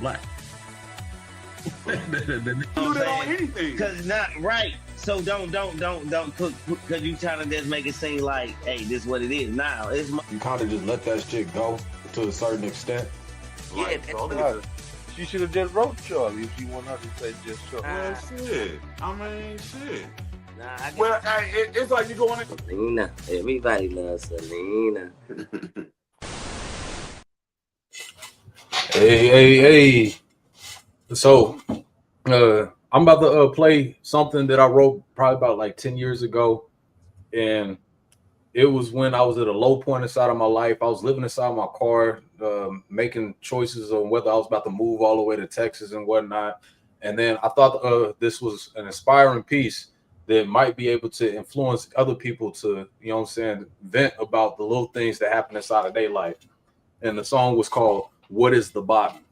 black. Do that on anything. Cause not right. So don't put, cause you trying to just make it seem like, hey, this is what it is. Now it's my. You kind of just let that shit go to a certain extent. Like, Yeah, so She should have just wrote Charlie if she wanted her to say just Charlie. well, shit. I mean, shit. Nah, Well, it's like you going in. Selena. Everybody loves Selena. Hey. So, I'm about to play something that I wrote probably about like 10 years ago. And it was when I was at a low point inside of my life. I was living inside my car, making choices on whether I was about to move all the way to Texas and whatnot. And then I thought this was an inspiring piece that might be able to influence other people to, you know what I'm saying, vent about the little things that happen inside of their life. And the song was called What is the Bottom?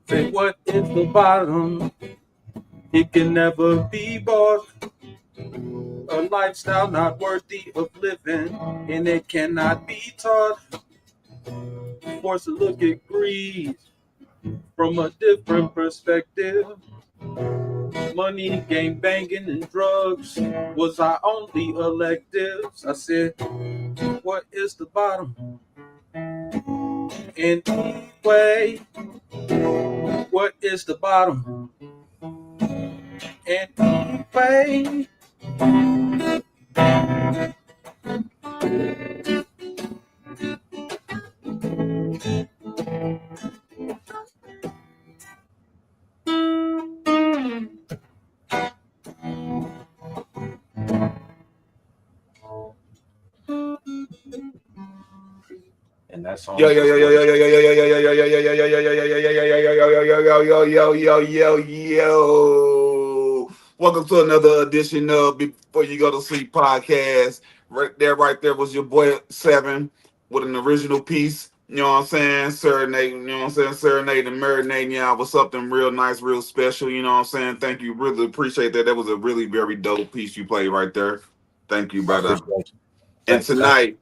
Say, what is the bottom? It can never be bought. A lifestyle not worthy of living, and it cannot be taught. Forced to look at greed from a different perspective. Money, game banging, and drugs was our only electives. I said, what is the bottom? Anyway, what is the bottom? Anyway. And that song. Yo, welcome to another edition of Before You Go to Sleep podcast. Right there was your boy Seven with an original piece. You know what I'm saying? Serenading, you know what I'm saying? Serenading and marinating y'all with something real nice, real special. You know what I'm saying? Thank you. Really appreciate that. That was a really very dope piece you played right there. Thank you, brother. And tonight,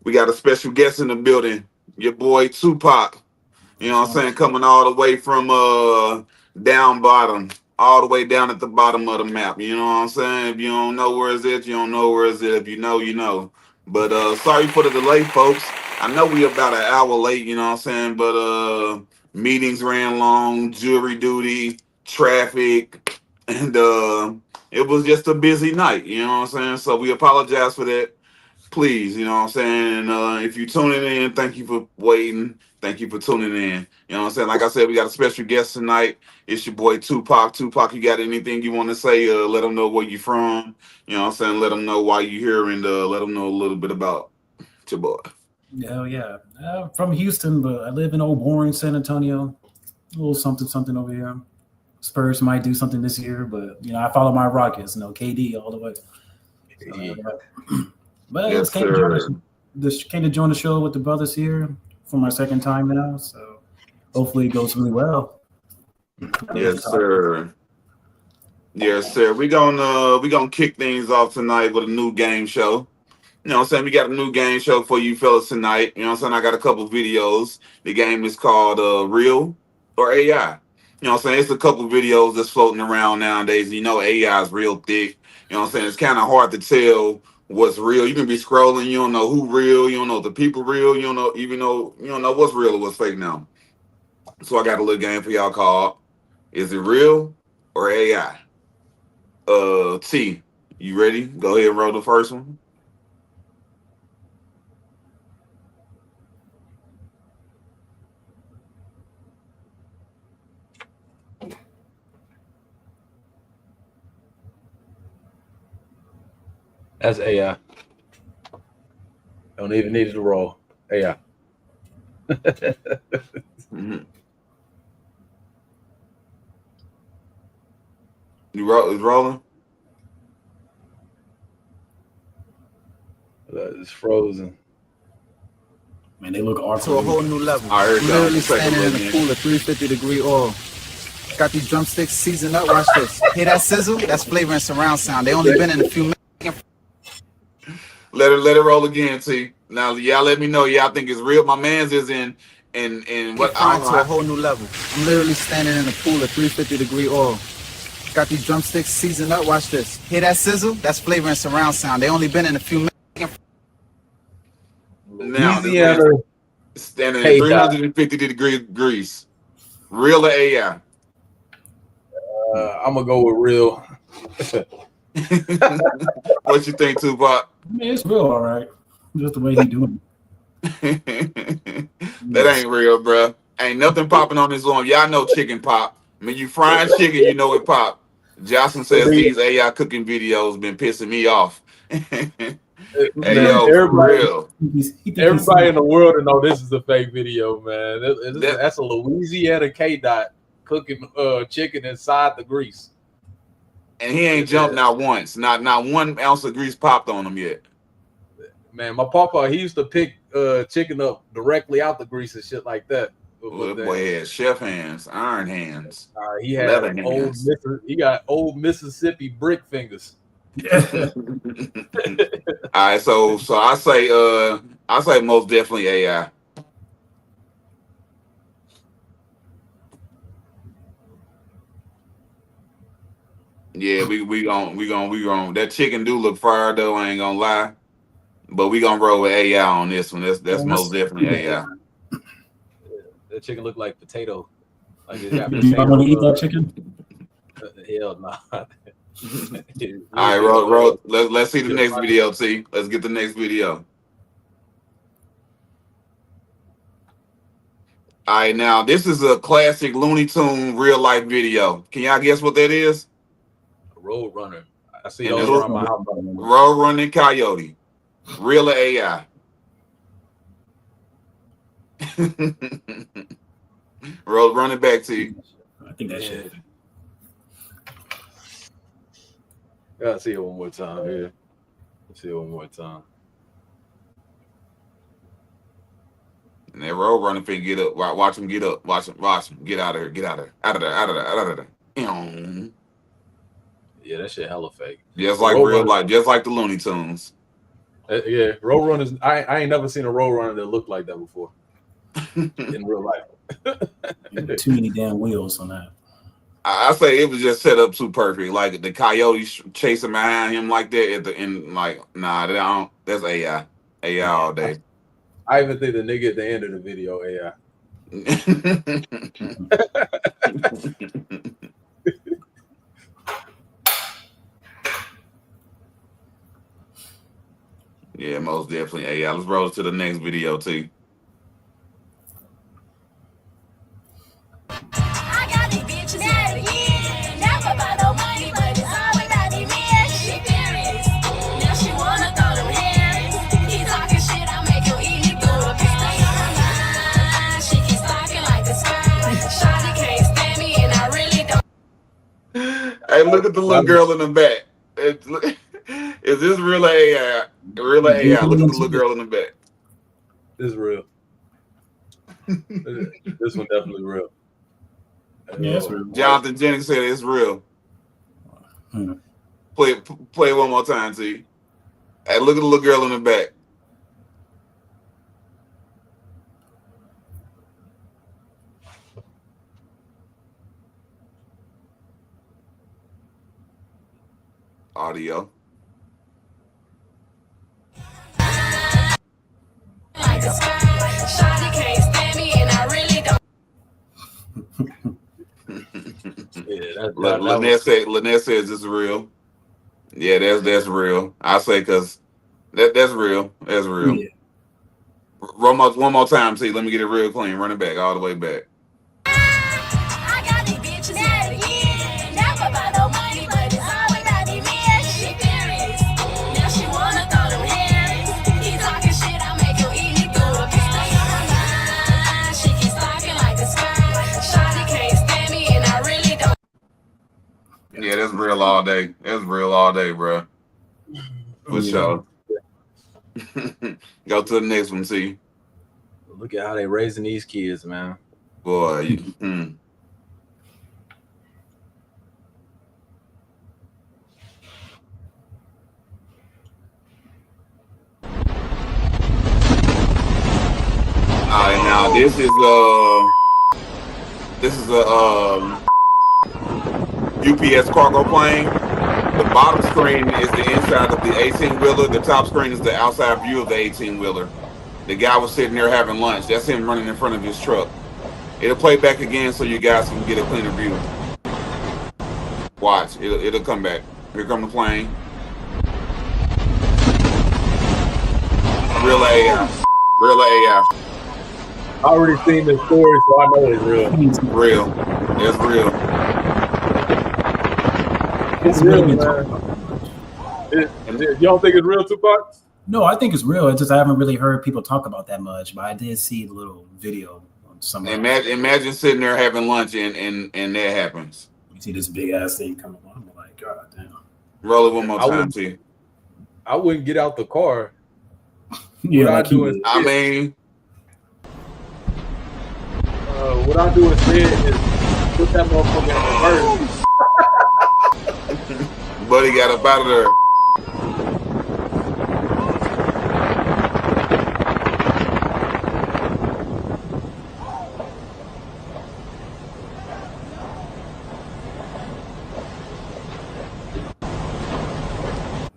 we got a special guest in the building, your boy Tupac. You know what I'm saying? Coming all the way from down bottom, all the way down at the bottom of the map. You know what I'm saying? If you don't know where it's at, you don't know where it's at. If you know, you know. But sorry for the delay, folks. I know we about an hour late, you know what I'm saying? But meetings ran long, jury duty, traffic, and it was just a busy night, you know what I'm saying? So we apologize for that. Please, you know what I'm saying? If you're tuning in, thank you for waiting. Thank you for tuning in. You know what I'm saying? Like I said, we got a special guest tonight. It's your boy Tupac. Tupac, you got anything you want to say? Let them know where you're from. You know what I'm saying? Let them know why you're here and let them know a little bit about your boy. Hell yeah. I'm from Houston, but I live in old boring San Antonio. A little something over here. Spurs might do something this year, but you know, I follow my Rockets, KD all the way. But Yes, came to join the show with the brothers here for my second time now, so hopefully it goes really well. Yes, sir. Yes, sir. We gonna kick things off tonight with a new game show. You know what I'm saying? We got a new game show for you fellas tonight. You know what I'm saying? I got a couple videos. The game is called Real or AI. You know what I'm saying? It's a couple videos that's floating around nowadays. You know AI is real thick. You know what I'm saying? It's kind of hard to tell what's real. You can be scrolling, you don't know who real, you don't know the people real, you don't know even know you don't know what's real or what's fake now. So I got a little game for y'all called Is It Real or AI? T, you ready? Go ahead and roll the first one. That's AI. Don't even need it to roll. AI. Mm-hmm. Is rolling? It's frozen. Man, they look To a awful. whole new level. All right, here it I'm comes. literally Let's take a standing in look a again. pool of 350-degree oil. Got these drumsticks seasoned up. Watch this. Hear that sizzle? That's flavor and surround sound. They only been in a few minutes. Let it roll again, T. Now y'all let me know. Y'all think it's real. My man's is in what I Frying don't to a know. whole new level. I'm literally standing in a pool of 350-degree oil. Got these drumsticks seasoned up. Watch this. Hear that sizzle? That's flavor and surround sound. They only been in a few minutes. Now this Louisiana man standing at K-Dot. 350 degrees. Real or AI? I'm gonna go with real. What you think, Tupac? I mean, it's real, all right. Just the way he doing That ain't real, bro. Ain't nothing popping on this arm. Y'all know chicken pop. I mean, you frying chicken, you know it pop. Johnson says these AI cooking videos been pissing me off. Hey, Man, yo, for real. everybody in the world to know this is a fake video, man. That- That's a Louisiana K-Dot cooking chicken inside the grease. And he ain't jumped not once. Not 1 ounce of grease popped on him yet. Man, my papa, he used to pick chicken up directly out the grease and shit like that. Little boy had chef hands, iron hands. He had leather hands. he got old Mississippi brick fingers. All right, so I say most definitely AI. Yeah, we gon' that chicken do look fire though, I ain't gonna lie. But we gonna roll with AI on this one. That's most definitely AI. That chicken looked like potato. Like it got Do you want to eat that chicken? Hell no. All right, roll. Let's see the next video, T. Let's get the next video. All right, now this is a classic Looney Tune real life video. Can y'all guess what that is? Road runner. I see And those it around my house. Road running coyote. Real or AI? Road running back to you. I think that shit. Gotta see it one more time here. Let's see it one more time. And that road running finna get up. Watch him get up. Watch him get out of here. Get out of there. Out of there. Yeah, that shit hella fake. Just like Road real runner. life, just like the Looney Tunes. Yeah, road runners. I ain't never seen a road runner that looked like that before in real life. Too many damn wheels on that. I say it was just set up too perfect. Like the coyotes chasing behind him like that at the end. Like, nah, that's AI. AI all day. I even think the nigga at the end of the video AI. Yeah, most definitely AI. Let's roll to the next video, T. I got these bitches mad again. Never about no money, but it's always about these men. She furious. Now she wanna throw them hands. He talking shit, I make him eat me through the pants. On her mind, she keeps talking like the sky. Shawty can't stand me, and I really don't. Hey, look at the little girl in the back. Is this real AI? Real AI? Look at the little girl in the back. This is real. This one definitely real. Yeah, it's real. Jonathan Jennings said it's real. Play it one more time, T. Hey, look at the little girl in the back. Audio. Like the sky. Shawty can't stand me, and I really don't. Yeah, Lynette says it's real. Yeah, that's real. I say because that's real. That's real. Yeah. One more time, T. Let me get it real clean. Run it back all the way back. I got these bitches mad again. Never about no money, but it's always about these men. She furious. Now she wanna throw them hands. He talking shit, I make him eat me through the pants. On her mind, she keeps talking like the sky. Shawty can't stand me, and I really don't. Yeah, that's real all day. That's real all day, bro. For sure. Go to the next one, see. Look at how they raising these kids, man. Boy, All right, now this is a UPS cargo plane. The bottom screen is the inside of the 18-wheeler. The top screen is the outside view of the 18-wheeler. The guy was sitting there having lunch. That's him running in front of his truck. It'll play back again so you guys can get a cleaner view. Watch, it'll come back. Here come the plane. Real AI. Real AI. I already seen this story, so I know it's real. Real. It's real. It's real, man. You don't think it's real, Tupac? No, I think it's real. It's just I haven't really heard people talk about that much, but I did see the little video on some. Imagine sitting there having lunch and that happens. You see this big ass thing coming on. I'm like, God damn. Roll it one more time, see. I wouldn't get out the car. Yeah, what like I do is, I mean, what I do instead is put that motherfucker in reverse. Buddy got up out of there.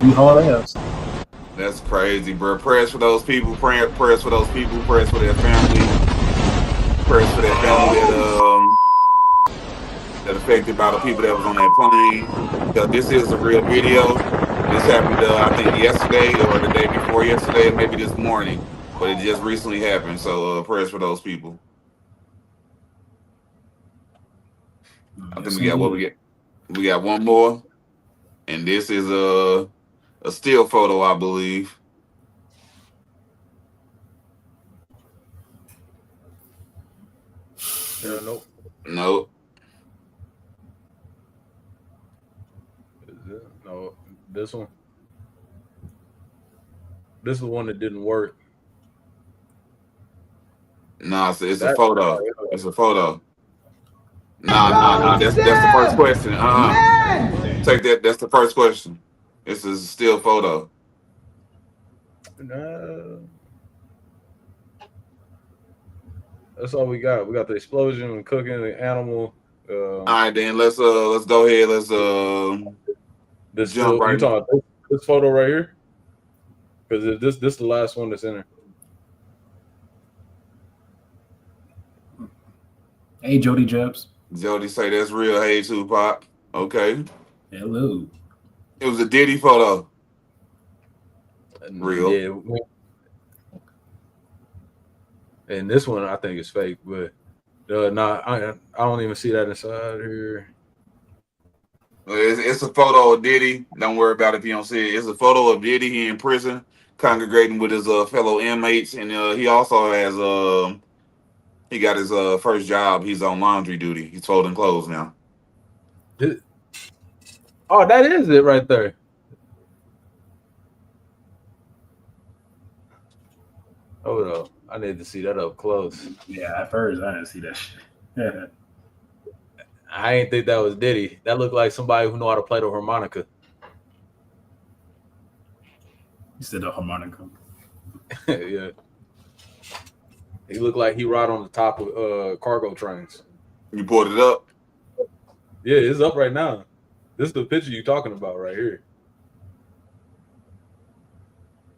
You haul ass. That's crazy, bro. Prayers for those people. Prayers for those people. Prayers for their family. Prayers for their family that affected by the people that was on that plane. Because this is a real video. This happened, I think, yesterday or the day before yesterday, maybe this morning. But it just recently happened. So prayers for those people. I think we got what we get. We got one more, and this is a still photo, I believe. Nope. Nope. No, this one. This is the one that didn't work. No, it's a photo. It's a photo. No. That's the first question. Take that. That's the first question. This is a still photo. That's all we got. We got the explosion, cooking, the animal. All right, then let's go ahead. Let's this jump right. You talking about this photo right here? Because this is the last one that's in there. Hey, Jody Jebs. Jody say that's real. Hey, Tupac. Okay. Hello. It was a Diddy photo. Real. Yeah. And this one I think is fake, but I don't even see that inside here. It's a photo of Diddy. Don't worry about it if you don't see it. It's a photo of Diddy. He in prison, congregating with his fellow inmates, and he also has he got his first job. He's on laundry duty. He's folding clothes now. Oh, that is it right there. Hold up. I need to see that up close. Yeah, at first I didn't see that shit. Yeah. I ain't think that was Diddy. That looked like somebody who know how to play the harmonica. You said the harmonica. Yeah. He looked like he ride on the top of cargo trains. You pulled it up? Yeah, it's up right now. This is the picture you're talking about right here.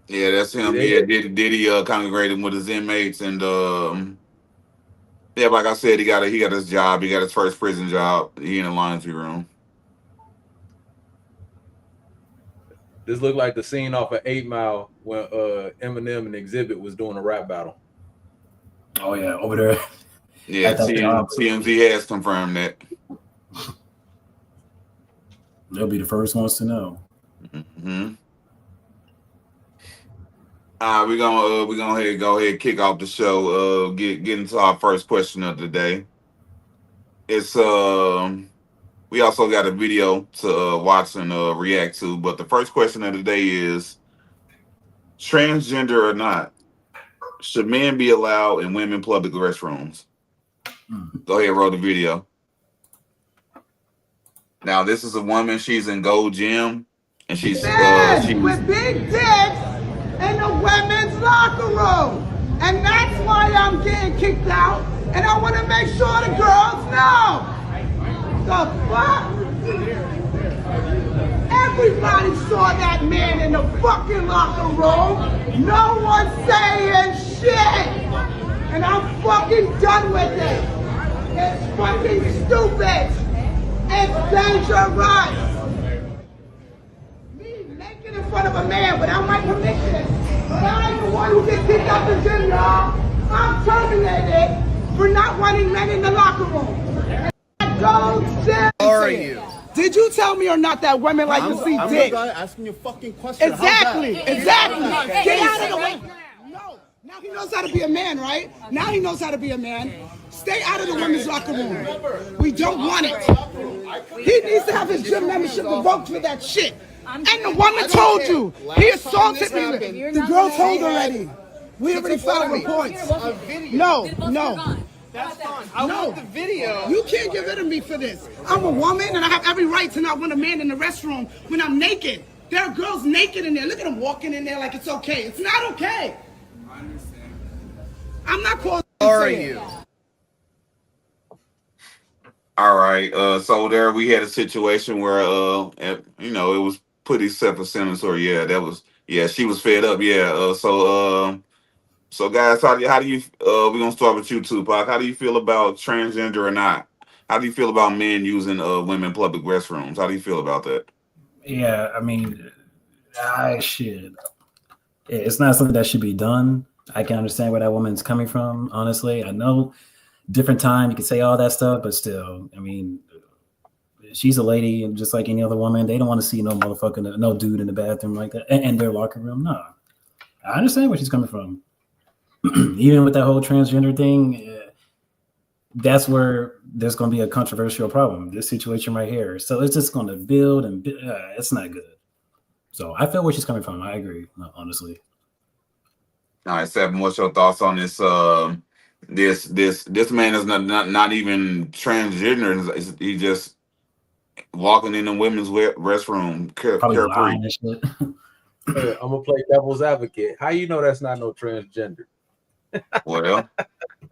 Yeah, that's him. Yeah, Diddy congregating with his inmates, and yeah, like I said, he got his job. He got his first prison job. He in the laundry room. This looked like the scene off of 8 Mile when Eminem and Exhibit was doing a rap battle. Oh yeah, over there. Yeah, TMZ has confirmed that. They'll be the first ones to know. Mm-hmm. We're gonna go ahead and kick off the show. Get into our first question of the day. It's We also got a video to watch and react to. But the first question of the day is: transgender or not, should men be allowed in women public restrooms? Go ahead, roll the video. Now, this is a woman. She's in Gold Gym, and she's with big dicks in the women's locker room. And that's why I'm getting kicked out. And I want to make sure the girls know. The fuck? Everybody saw that man in the fucking locker room. No one's saying shit. And I'm fucking done with it. It's fucking stupid. It's dangerous. Naked in front of a man without my permission. But I ain't the one who gets kicked out the gym, y'all. I'm terminated for not wanting men in the locker room. Go gym. How are you? Did you tell me or not that women like to see dick? I'm asking you a fucking question. Exactly. Get out of the way. No. Now he knows how to be a man, right? Now he knows how to be a man. Stay out of the women's locker room. We don't want it. He needs to have his gym membership revoked for that shit. And the woman told you. He assaulted me. The girl told already. We already filed reports. No. That's fine. I want the video. You can't get rid of me for this. I'm a woman and I have every right to not want a man in the restroom when I'm naked. There are girls naked in there. Look at them walking in there like it's okay. It's not okay. I understand. I'm not calling. How are you? All right. So there we had a situation where it was pretty self-explanatory. She was fed up. So guys, how do you we're gonna start with you, Tupac. How do you feel about transgender or not? How do you feel about men using women public restrooms? How do you feel about that? Yeah, I mean, shit. It's not something that should be done. I can understand where that woman's coming from. Honestly, I know different time you can say all that stuff, but still, I mean, she's a lady, and just like any other woman, they don't want to see no dude in the bathroom like that and their locker room. No, I understand where she's coming from. Even with that whole transgender thing, that's where there's going to be a controversial problem. This situation right here, so it's just going to build and it's not good. So I feel where she's coming from. I agree, honestly. All right, Seven. What's your thoughts on this? This man is not even transgender. He just walking in the women's restroom carefree. Hey, I'm gonna play devil's advocate. How you know that's not no transgender? Well,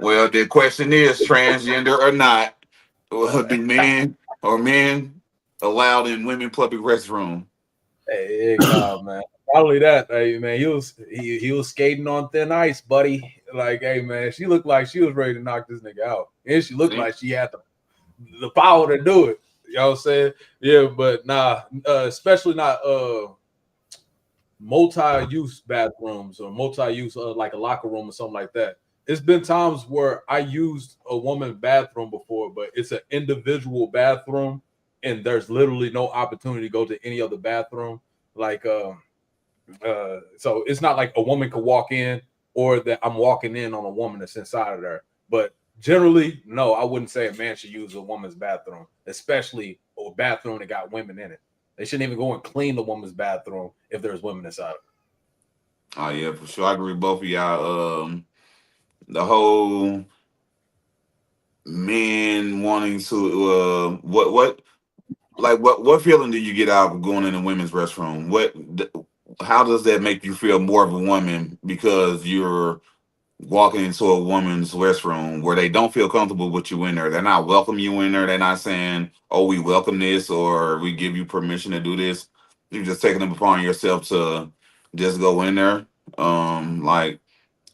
the question is transgender or not. Do men allowed in women public restroom? Hey, God, man. Not only that, hey man, he was skating on thin ice, buddy. Like, hey man, she looked like she was ready to knock this nigga out, and she looked like she had the power to do it. You know what I'm saying? Yeah, but nah, especially not multi-use bathrooms or multi-use like a locker room or something like that. It's been times where I used a woman's bathroom before, but it's an individual bathroom and there's literally no opportunity to go to any other bathroom. Like so it's not like a woman could walk in or that I'm walking in on a woman that's inside of there. But generally, no, I wouldn't say a man should use a woman's bathroom, especially a bathroom that got women in it. They shouldn't even go and clean the woman's bathroom if there's women inside. Oh yeah, for sure. I agree with both of y'all. The whole men wanting to what feeling do you get out of going in a women's restroom? How does that make you feel more of a woman because you're walking into a woman's restroom where they don't feel comfortable with you in there? They're not welcoming you in there. They're not saying, "Oh, we welcome this" or "We give you permission to do this." You're just taking it upon yourself to just go in there. Like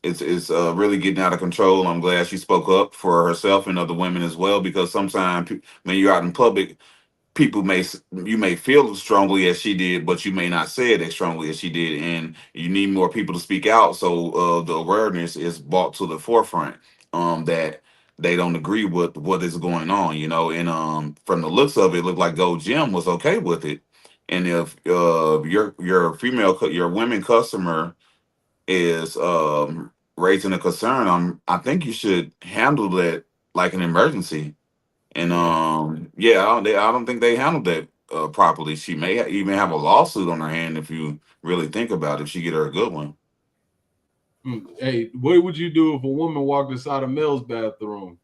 it's really getting out of control. I'm glad she spoke up for herself and other women as well, because sometimes when you're out in public, you may feel as strongly as she did, but you may not say it as strongly as she did, and you need more people to speak out so the awareness is brought to the forefront that they don't agree with what is going on, and from the looks of it, looked like Gold Gym was okay with it. And if your women customer is raising a concern, I think you should handle that like an emergency. And yeah, I don't think they handled that properly. She may even have a lawsuit on her hand if you really think about it. If she get her a good one. Hey, what would you do if a woman walked inside a male's bathroom?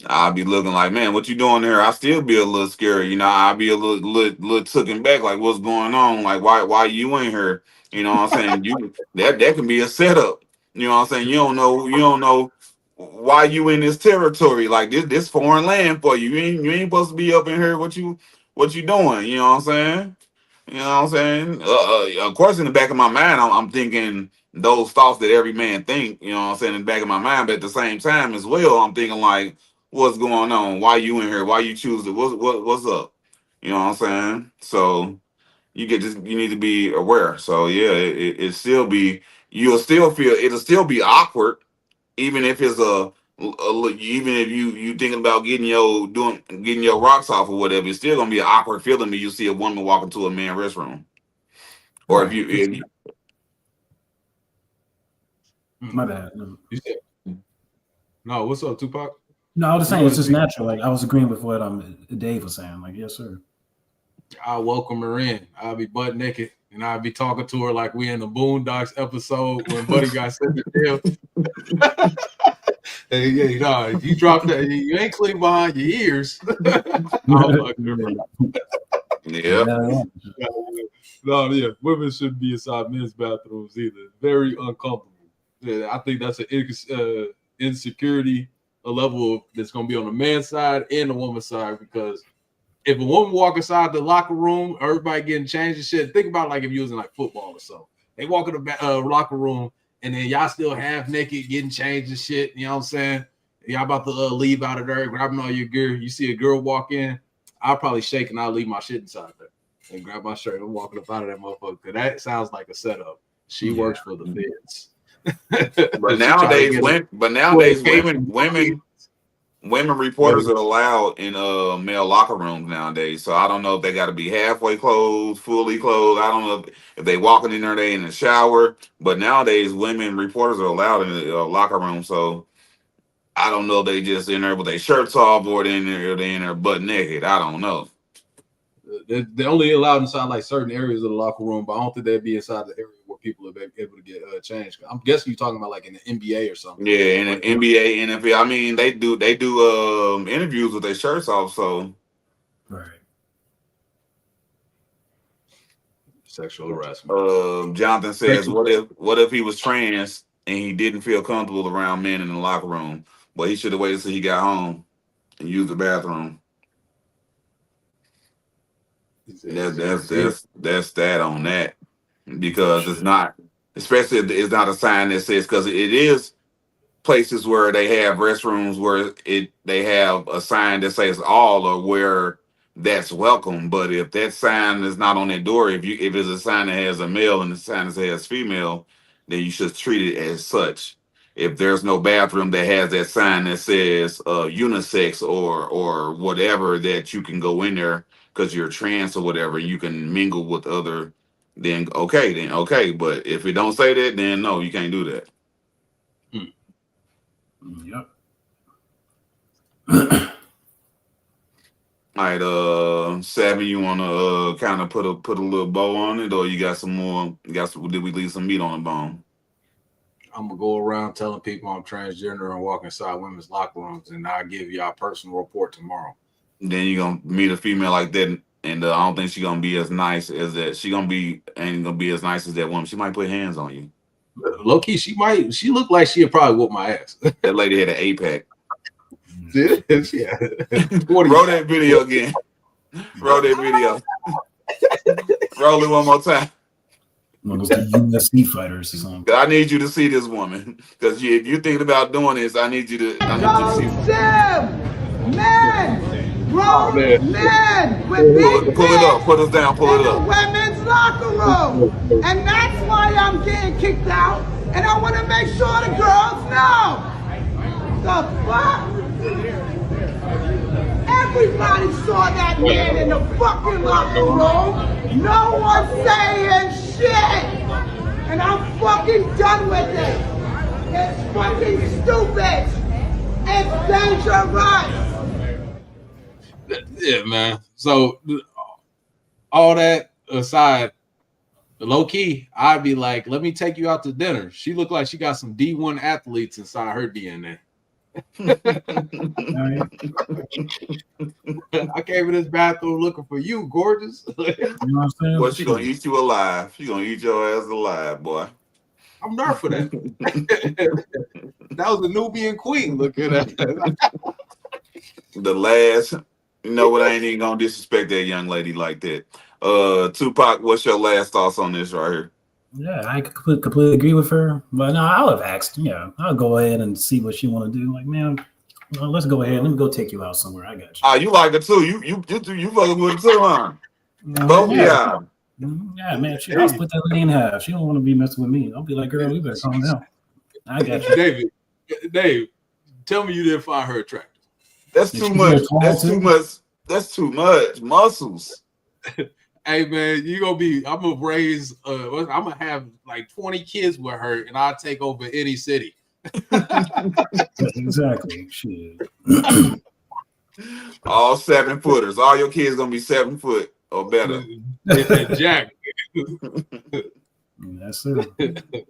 I'd be looking like, man, what you doing there? I still be a little scared, you know. I'd be a little taken back, like, what's going on? Like, why you in here? You know what I'm saying? That can be a setup. You know what I'm saying? You don't know why you in this territory. Like this foreign land for you. You ain't supposed to be up in here. What you doing? You know what I'm saying? You know what I'm saying? Of course, in the back of my mind, I'm thinking those thoughts that every man think. You know what I'm saying? In the back of my mind, but at the same time as well, I'm thinking like, what's going on? Why you in here? Why you choose it? What's up? You know what I'm saying? So you need to be aware. So yeah, it still be it'll still be awkward, even if it's even if you thinking about getting your rocks off or whatever. It's still gonna be an awkward feeling when you see a woman walk into a man restroom, or Right. if you My bad. You said, no, what's up, Tupac? No, I was just saying it's just natural. Like I was agreeing with what Dave was saying. Like, yes, sir. I'll welcome her in. I'll be butt naked and I'll be talking to her like we in the Boondocks episode when Buddy got sent to jail. Hey, yeah, no, if you drop that, you ain't clean behind your ears. yeah. No, yeah, women shouldn't be inside men's bathrooms either. Very uncomfortable. Yeah, I think that's an insecurity, a level that's going to be on the man's side and the woman's side, because if a woman walk inside the locker room, everybody getting changed and shit. Think about like if you was in like football or something. They walk in the locker room and then y'all still half naked, getting changed and shit. You know what I'm saying? Y'all about to leave out of there, grabbing all your gear. You see a girl walk in, I'll probably shake and I'll leave my shit inside there and grab my shirt. I'm walking up out of that motherfucker. That sounds like a setup. She works for the feds. But nowadays, women reporters are allowed in male locker rooms nowadays. So I don't know if they got to be halfway clothed, fully clothed. I don't know if they walking in there, they in the shower. But nowadays, women reporters are allowed in the locker room. So I don't know if they just in there with their shirts off or they in there butt naked. I don't know. They're only allowed inside like certain areas of the locker room, but I don't think they'd be inside the area where people are able to get changed. I'm guessing you're talking about like in the NBA or something. Yeah, in the NBA, NFL. I mean, they do interviews with their shirts off. So, right. Sexual harassment. Jonathan says, what if he was trans and he didn't feel comfortable around men in the locker room? Well, he should have waited till he got home and used the bathroom. That's that on that, because it's not, especially if it's not a sign that says, because it is places where they have restrooms where they have a sign that says all, or where that's welcome. But if that sign is not on that door, if it's a sign that has a male and the sign that says female, then you should treat it as such. If there's no bathroom that has that sign that says unisex or whatever, that you can go in there because you're trans or whatever, you can mingle with other, then okay. But if it don't say that, then no, you can't do that. Yep. All right, Savvy, you want to kind of put a little bow on it, or you got some more? Did we leave some meat on the bone? I'm gonna go around telling people I'm transgender and walk inside women's locker rooms, and I'll give y'all a personal report tomorrow. Then you're gonna meet a female like that, and I don't think she's gonna be as nice as that. Ain't gonna be as nice as that woman. She might put hands on you. Low key, she might. She looked like she'd probably whoop my ass. That lady had an 8-pack. Yeah. Roll that video again. Roll that video. Roll it one more time. One of those UFC fighters or something. I need you to see this woman, because if you're thinking about doing this, I need you to see. Men, grown men, with big pull it up, put us down, pull it up. Women's locker room, and that's why I'm getting kicked out. And I want to make sure the girls know. The fuck? Everybody saw that man in the fucking locker room. No one's saying shit. And I'm fucking done with it. It's fucking stupid. It's dangerous. Yeah, man. So all that aside, low key, I'd be like, let me take you out to dinner. She looked like she got some D1 athletes inside her DNA. I came in this bathroom looking for you, gorgeous. You know what I'm saying? Boy, she gonna eat you alive. She gonna eat your ass alive, boy. I'm nerfed for that. That was the Nubian queen looking at The last, you know what? I ain't even gonna disrespect that young lady like that. Tupac, what's your last thoughts on this right here? Yeah, I completely agree with her. But no, I would have asked. Yeah, I'll go ahead and see what she want to do. Like, man, well, let's go ahead. Let me go take you out somewhere. I got you. Ah, you like it too. You fucking with it too, huh? Both Yeah, man. I'll split that lady in half. She don't want to be messing with me. I'll be like, girl, you better calm down. I got you. Dave, tell me you didn't find her attractive. That's too much. That's too much. That's too much muscles. Hey man, I'm gonna raise I'm gonna have like 20 kids with her and I'll take over any city. Exactly. Shit. All 7-footers. All your kids gonna be 7 foot or better. Jack. That's it.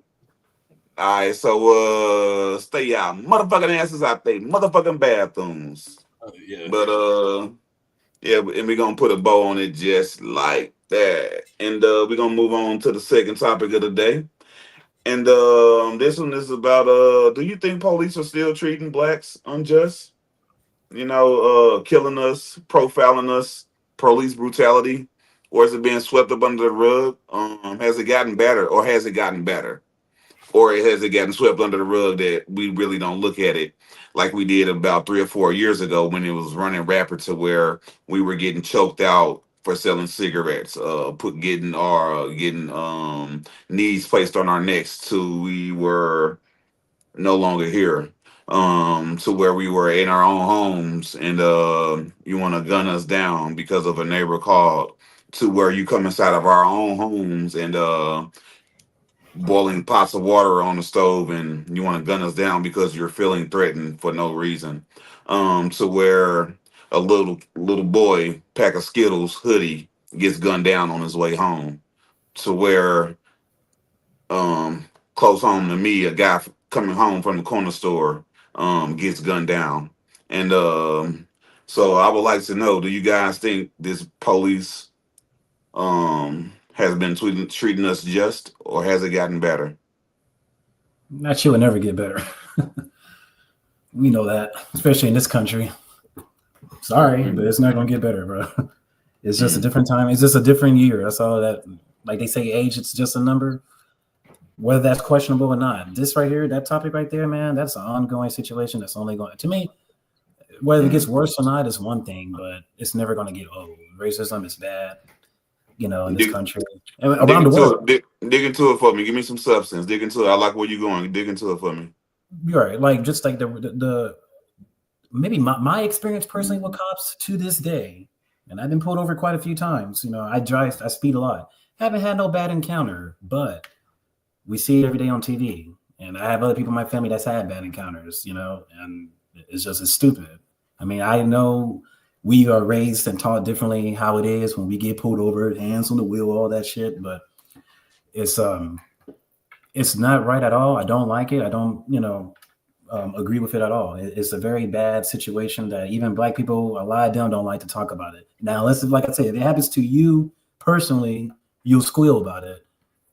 All right, so stay out, motherfucking asses out there, motherfucking bathrooms. Yeah. But yeah, and we're gonna put a bow on it just like that. And we're gonna move on to the second topic of the day. And this one is about do you think police are still treating blacks unjust? You know, killing us, profiling us, police brutality, or is it being swept up under the rug? Has it gotten better, or has it gotten better? Or has it gotten swept under the rug that we really don't look at it like we did about 3 or 4 years ago when it was running rapid to where we were getting choked out for selling cigarettes, getting knees placed on our necks till we were no longer here, to where we were in our own homes and you want to gun us down because of a neighbor called, to where you come inside of our own homes and boiling pots of water on the stove and you want to gun us down because you're feeling threatened for no reason, to where a little boy pack of Skittles hoodie gets gunned down on his way home, to where close home to me a guy coming home from the corner store gets gunned down. And so I would like to know, do you guys think this police has been treating us just, or has it gotten better? That shit would never get better. We know that, especially in this country. Sorry, but it's not gonna get better, bro. It's just a different time. It's just a different year. That's all that. Like they say, age, it's just a number. Whether that's questionable or not. This right here, that topic right there, man, that's an ongoing situation that's only going to me. Whether it gets worse or not is one thing, but it's never going to get old. Racism is bad, you know, in this country and around the world. Dig into it for me. Give me some substance. Dig into it. I like where you're going. Dig into it for me. You're right. Like just like the maybe my experience personally with cops to this day, and I've been pulled over quite a few times. You know, I speed a lot. Haven't had no bad encounter, but we see it every day on TV. And I have other people in my family that's had bad encounters, you know, and it's stupid. I mean, I know we are raised and taught differently how it is when we get pulled over, hands on the wheel, all that shit, but it's not right at all. I don't like it. I don't, agree with it at all. It's a very bad situation that even black people, a lot of them don't like to talk about it. Now, unless, like I said, if it happens to you personally, you'll squeal about it.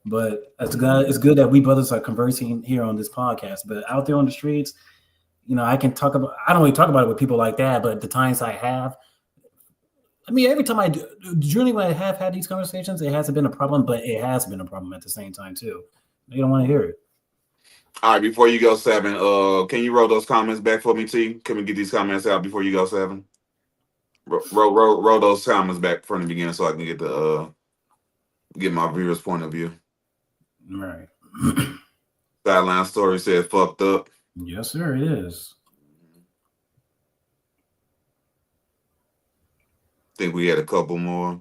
But it's good that we brothers are conversing here on this podcast. But out there on the streets, you know, I don't really talk about it with people like that, but the times I have, I mean, every time I do, generally when I have had these conversations, it hasn't been a problem, but it has been a problem at the same time too. They don't want to hear it. All right, before you go, Seven, can you roll those comments back for me, T? Can we get these comments out before you go, Seven? Roll those comments back from the beginning so I can get my viewers' point of view. Right. Sideline story said fucked up. Yes, sir, it is. Think we had a couple more.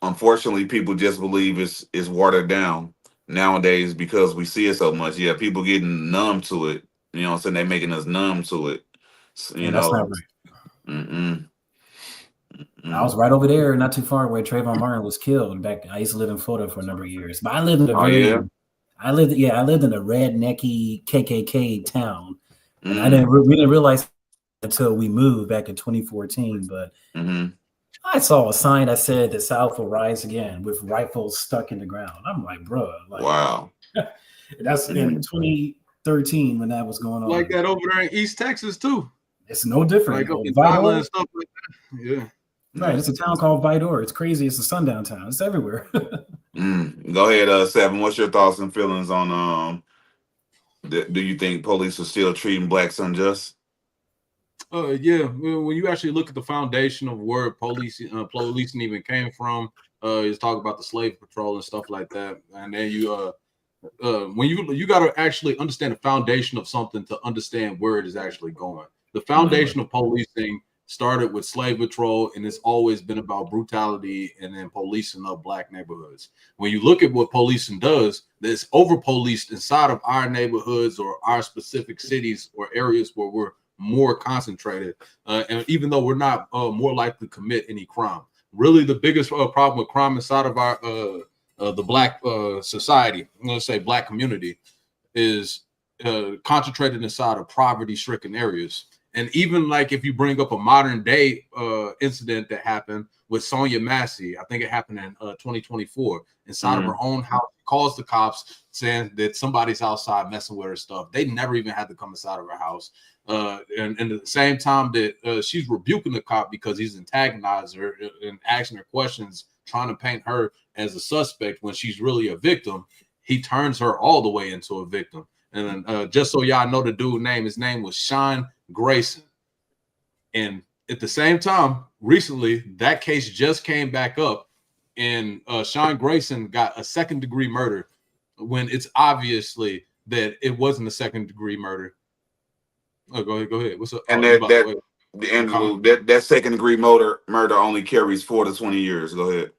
Unfortunately, people just believe it's watered down. nowadays because we see it so much. Yeah, people getting numb to it. You know what I'm saying? They making us numb to it. So, you And that's not know. right. Mm-mm. I was Mm. right over there, not too far where Trayvon Martin was killed. Back, I used to live in Florida for a number of years, but I lived in a Oh yeah. I lived in a rednecky KKK town, and Mm. we didn't realize until we moved back in 2014. But Mm-hmm. I saw a sign that said the South will rise again with rifles stuck in the ground. I'm like, bro, like Wow. that's in 2013 when that was going Like on. that over there in East Texas too. It's no different. Like up in Vidor, Thailand and stuff like that. Yeah. right? It's a town called Vidor. It's crazy. It's a sundown town. It's everywhere. Go ahead, Seven. What's your thoughts and feelings on do you think police are still treating blacks unjust? Yeah. When you actually look at the foundation of where policing even came from, is talk about the slave patrol and stuff like that, and then when you got to actually understand the foundation of something to understand where it is actually going. The foundation of policing started with slave patrol, and it's always been about brutality and then policing of black neighborhoods. When you look at what policing does, it's over policed inside of our neighborhoods or our specific cities or areas where we're more concentrated. And even though we're not more likely to commit any crime, really the biggest problem with crime inside of our the black society, I'm going to say black community, is concentrated inside of poverty-stricken areas. And even like if you bring up a modern day incident that happened with Sonia Massey, I think it happened in 2024 inside of her own house, calls the cops saying that somebody's outside messing with her stuff. They never even had to come inside of her house. And at the same time that she's rebuking the cop because he's antagonized her and asking her questions, trying to paint her as a suspect when she's really a victim, he turns her all the way into a victim. And then, just so y'all know the dude's name, his name was Sean Grayson. And at the same time, recently, that case just came back up, and Sean Grayson got a second-degree murder when it's obviously that it wasn't a second-degree murder. Oh, go ahead. What's up? And Oh, that second-degree murder only carries 4 to 20 years. Go ahead.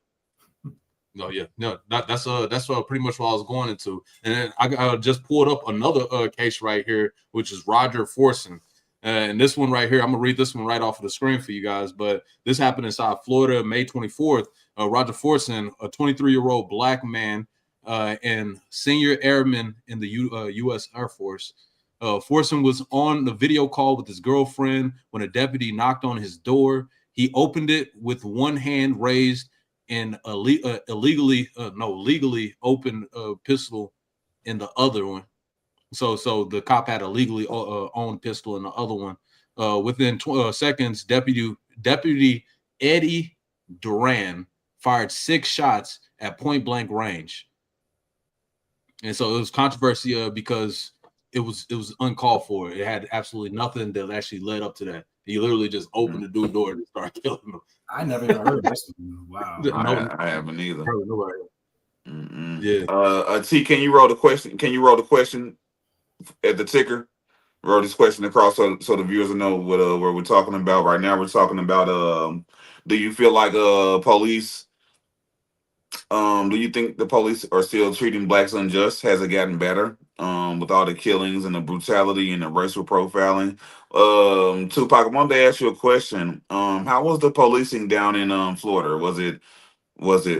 No, yeah, no, that's pretty much what I was going into, and then I just pulled up another case right here, which is Roger Forson, and this one right here, I'm gonna read this one right off of the screen for you guys. But this happened inside Florida, May 24th. Roger Forson, a 23-year-old black man, and senior airman in the U.S. Air Force. Forson was on the video call with his girlfriend when a deputy knocked on his door. He opened it with one hand raised and legally open pistol in the other one. So the cop had a legally owned pistol in the other one. Within seconds, Deputy Eddie Duran fired 6 shots at point blank range. And so it was controversy because it was uncalled for. It had absolutely nothing that actually led up to that. He literally just opened the dude's door and started killing him. I never even heard of this. Wow. I haven't either. Yeah. T, can you roll the question? Can you roll the question at the ticker? Roll this question across so the viewers will know what we're talking about. Right now we're talking about do you feel like police do you think the police are still treating blacks unjust? Has it gotten better with all the killings and the brutality and the racial profiling? Tupac, I wanted to ask you a question. How was the policing down in Florida? Was it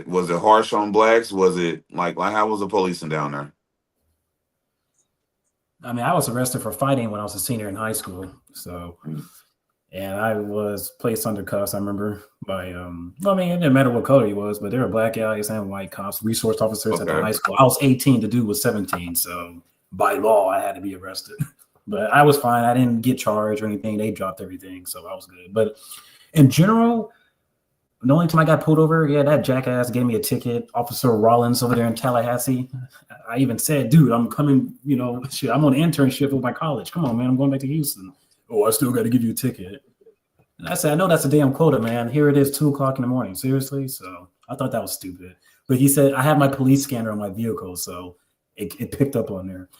harsh on blacks? Was it like how was the policing down there? I mean, I was arrested for fighting when I was a senior in high school. So, and I was placed under cuffs. I remember by, I mean, it didn't matter what color he was, but there were black guys and white cops, resource officers at the high school. I was 18, the dude was 17. So by law, I had to be arrested, but I was fine. I didn't get charged or anything. They dropped everything. So I was good. But in general, the only time I got pulled over, that jackass gave me a ticket. Officer Rollins over there in Tallahassee. I even said, dude, I'm coming, I'm on an internship with my college. Come on, man, I'm going back to Houston. Oh, I still got to give you a ticket. And I said, I know that's a damn quota, man. Here it is, 2:00 in the morning. Seriously? So I thought that was stupid. But he said, I have my police scanner on my vehicle, so it picked up on there.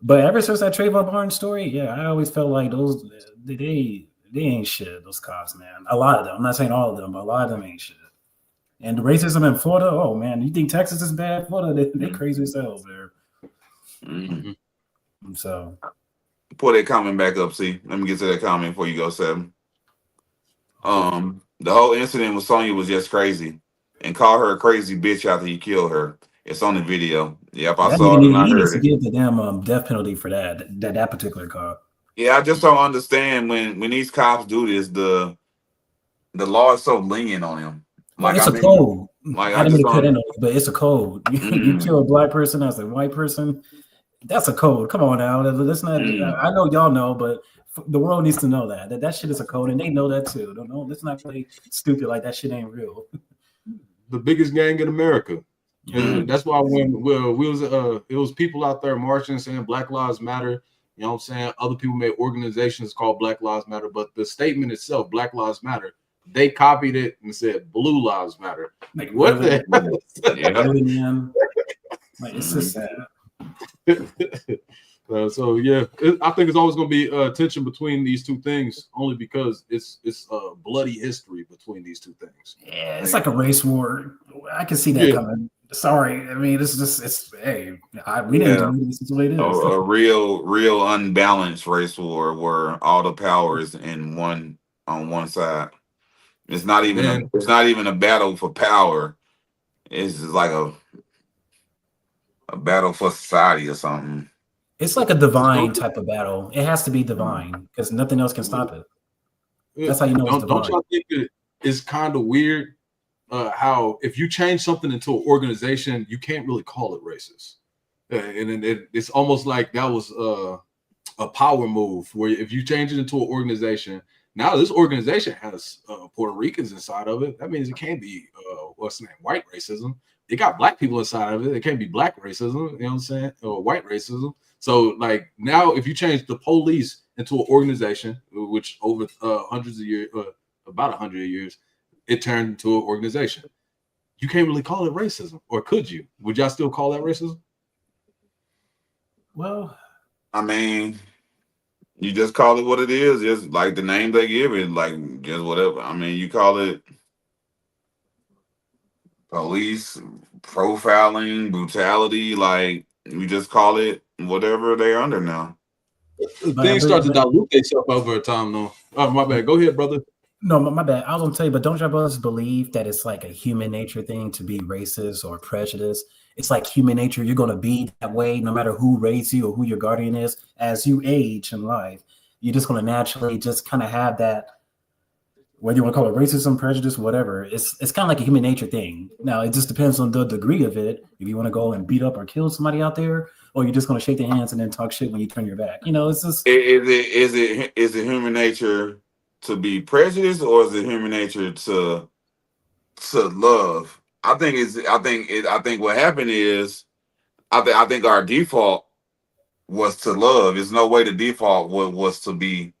But ever since that Trayvon Barnes story, I always felt like those, they ain't shit, those cops, man. A lot of them. I'm not saying all of them, but a lot of them ain't shit. And the racism in Florida, oh man, you think Texas is bad? Florida, they crazy as hell there. Mm-hmm. So pull that comment back up. See, let me get to that comment before you go, Seven. The whole incident with Sonya was just crazy, and call her a crazy bitch after you kill her. It's on the video. Yep, I that saw nigga it and I he needs heard to it. get the damn death penalty for that particular car. Yeah, I just don't understand when these cops do this. The law is so lenient on him. Well, Like it's I a mean, code. like I I didn't just mean to cut in don't. on it, but it's a code. You kill a black person as a white person, that's a code. Come on now, let's not. I know y'all know, but the world needs to know that shit is a code, and they know that too. Don't know. Let's not play stupid like that shit ain't real. The biggest gang in America. And that's why when it was people out there marching saying Black Lives Matter. You know what I'm saying? Other people made organizations called Black Lives Matter, but the statement itself, Black Lives Matter, they copied it and said Blue Lives Matter. Like what really? the hell? Really, man? Like it's just sad. So yeah, I think it's always going to be tension between these two things, only because it's bloody history between these two things. Yeah, it's like a race war. I can see that coming. Sorry, I mean it's hey, we didn't do it. This is the way it is. A real unbalanced race war where all the power is in one on one side. It's not even a battle for power. It's just like a battle for society or something. It's like a divine type of battle. It has to be divine because nothing else can stop it. That's how you know it's divine. Don't y'all think it's kind of weird how if you change something into an organization, you can't really call it racist, and it's almost like that was a power move where if you change it into an organization, now this organization has Puerto Ricans inside of it. That means it can't be what's the name, white racism. It got black people inside of it. It can't be black racism, you know what I'm saying, or white racism. So like now, if you change the police into an organization, which over hundreds of years, about 100 years, it turned into an organization. You can't really call it racism, or could you? Would y'all still call that racism? Well, I mean, you just call it what it is. Just like the name they give it, like just whatever. I mean, you call it police profiling, brutality. Like you just call it whatever they're under now. Things start to dilute themselves over time, though. Oh, my bad. Go ahead, brother. No, my bad. I was gonna tell you, but don't y'all brothers believe that it's like a human nature thing to be racist or prejudiced? It's like human nature. You're gonna be that way no matter who raised you or who your guardian is. As you age in life, you're just gonna naturally just kind of have that. Whether you want to call it racism, prejudice, whatever, it's kind of like a human nature thing. Now it just depends on the degree of it. If you want to go and beat up or kill somebody out there, or you're just going to shake their hands and then talk shit when you turn your back. You know, it's just Is it human nature to be prejudiced, or is it human nature to love? I think what happened is I think our default was to love. There's no way the default was to be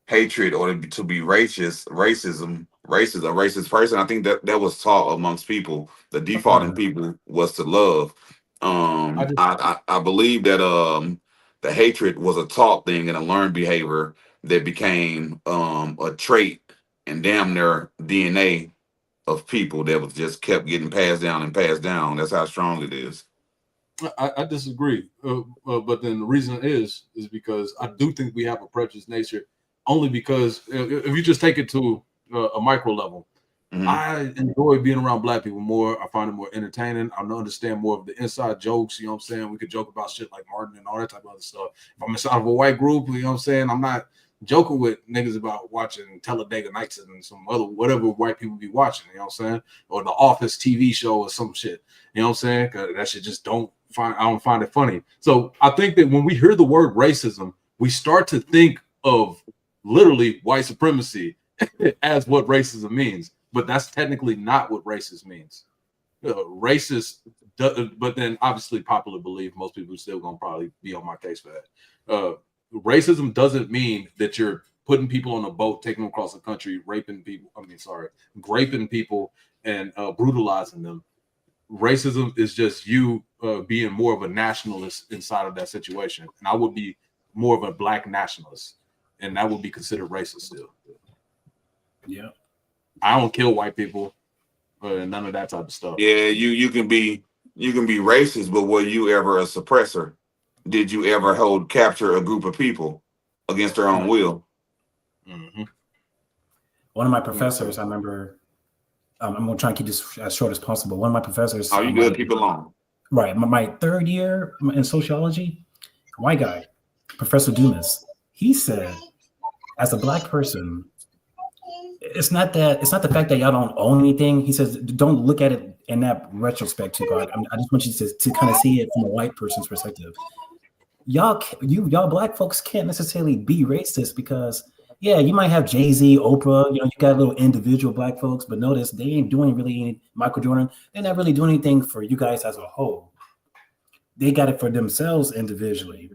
hatred or to be racism, a racist person. I think that was taught amongst people. The default in people was to love. I believe that the hatred was a taught thing and a learned behavior that became a trait and damn near DNA of people that was just kept getting passed down and passed down. That's how strong it is. I disagree, but then the reason is because I do think we have a prejudiced nature. Only because if you just take it to a micro level, I enjoy being around black people more. I find it more entertaining. I understand more of the inside jokes. You know what I'm saying? We could joke about shit like Martin and all that type of other stuff. If I'm inside of a white group, you know what I'm saying? I'm not joking with niggas about watching Talladega Nights and some other whatever white people be watching. You know what I'm saying? Or the Office TV show or some shit. You know what I'm saying? Cause that shit just I don't find it funny. So I think that when we hear the word racism, we start to think of literally white supremacy as what racism means, but that's technically not what racist means. Racist, but then obviously popular belief, most people are still gonna probably be on my case for that. Racism doesn't mean that you're putting people on a boat, taking them across the country, graping people, and brutalizing them. Racism is just you being more of a nationalist inside of that situation, and I would be more of a black nationalist. And that would be considered racist still. Yeah. I don't kill white people, none of that type of stuff. Yeah, you can be racist, but were you ever a suppressor? Did you ever capture a group of people against their own will? Mm-hmm. One of my professors, I remember, I'm gonna try and keep this as short as possible. One of my professors. Oh, you good? Keep it long. Right, my third year in sociology, white guy, Professor Dumas, he said, as a black person, it's not the fact that y'all don't own anything. He says, don't look at it in that retrospect too hard. I just want you to kind of see it from a white person's perspective. Y'all black folks can't necessarily be racist because, yeah, you might have Jay-Z, Oprah, you got little individual black folks, but notice they ain't doing really any, Michael Jordan, they're not really doing anything for you guys as a whole. They got it for themselves individually.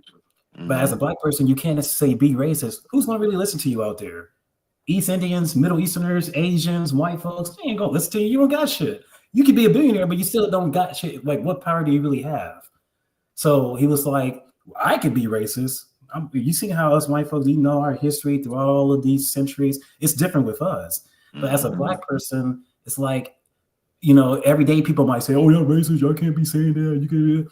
Mm-hmm. But as a black person, you can't necessarily be racist. Who's going to really listen to you out there? East Indians, Middle Easterners, Asians, white folks, they ain't going to listen to you. You don't got shit. You could be a billionaire, but you still don't got shit. Like, what power do you really have? So he was like, I could be racist. You see how us white folks, our history through all of these centuries, it's different with us. But as a black person, it's like, everyday people might say, oh, you're racist, y'all can't be saying that. You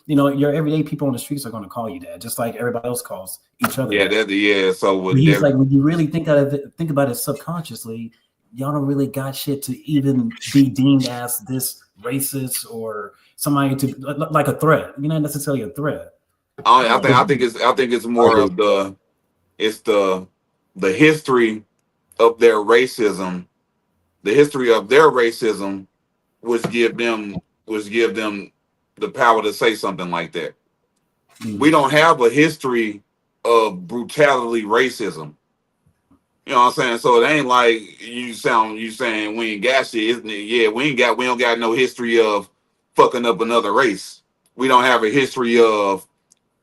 can, your everyday people on the streets are going to call you that, just like everybody else calls each other. Yeah, So he's like, when you really think about it subconsciously, y'all don't really got shit to even be deemed as this racist or somebody to like a threat. You're not necessarily a threat. I think it's more of the history of their racism. The history of their racism was give them the power to say something like that. Mm-hmm. We don't have a history of brutality racism. You know what I'm saying? So it ain't like you saying we ain't got shit, isn't it? Yeah, we don't got no history of fucking up another race. We don't have a history of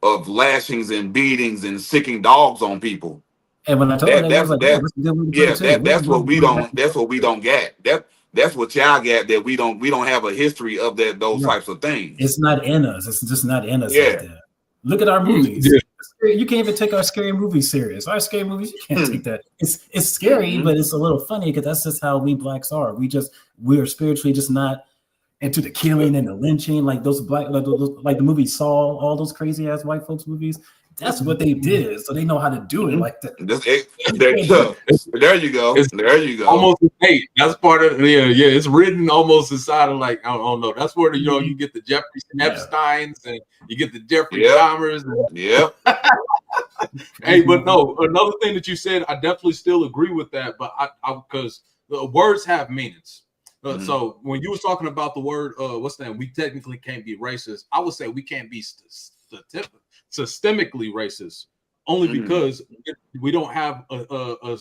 lashings and beatings and sicking dogs on people. And when I told him that's what we don't get. That's what y'all got, that we don't have a history of those types of things. It's not in us. It's just not in us like that. Look at our movies. Yeah. You can't even take our scary movies serious. Our scary movies, you can't take that. It's scary, but it's a little funny because that's just how we blacks are. We're spiritually just not into the killing and the lynching, like those black, like the movie Saw, all those crazy ass white folks movies. That's what they did, so they know how to do it like that. There you go. Almost hate. That's part of it's written almost inside of like, I don't know. That's where you get the Jeffrey Epsteins and you get the Jeffrey Dahmers. Hey, but no, another thing that you said, I definitely still agree with that. But I because the words have meanings. So when you were talking about the word, we technically can't be racist. I would say we can't be systemically racist, only because we don't have a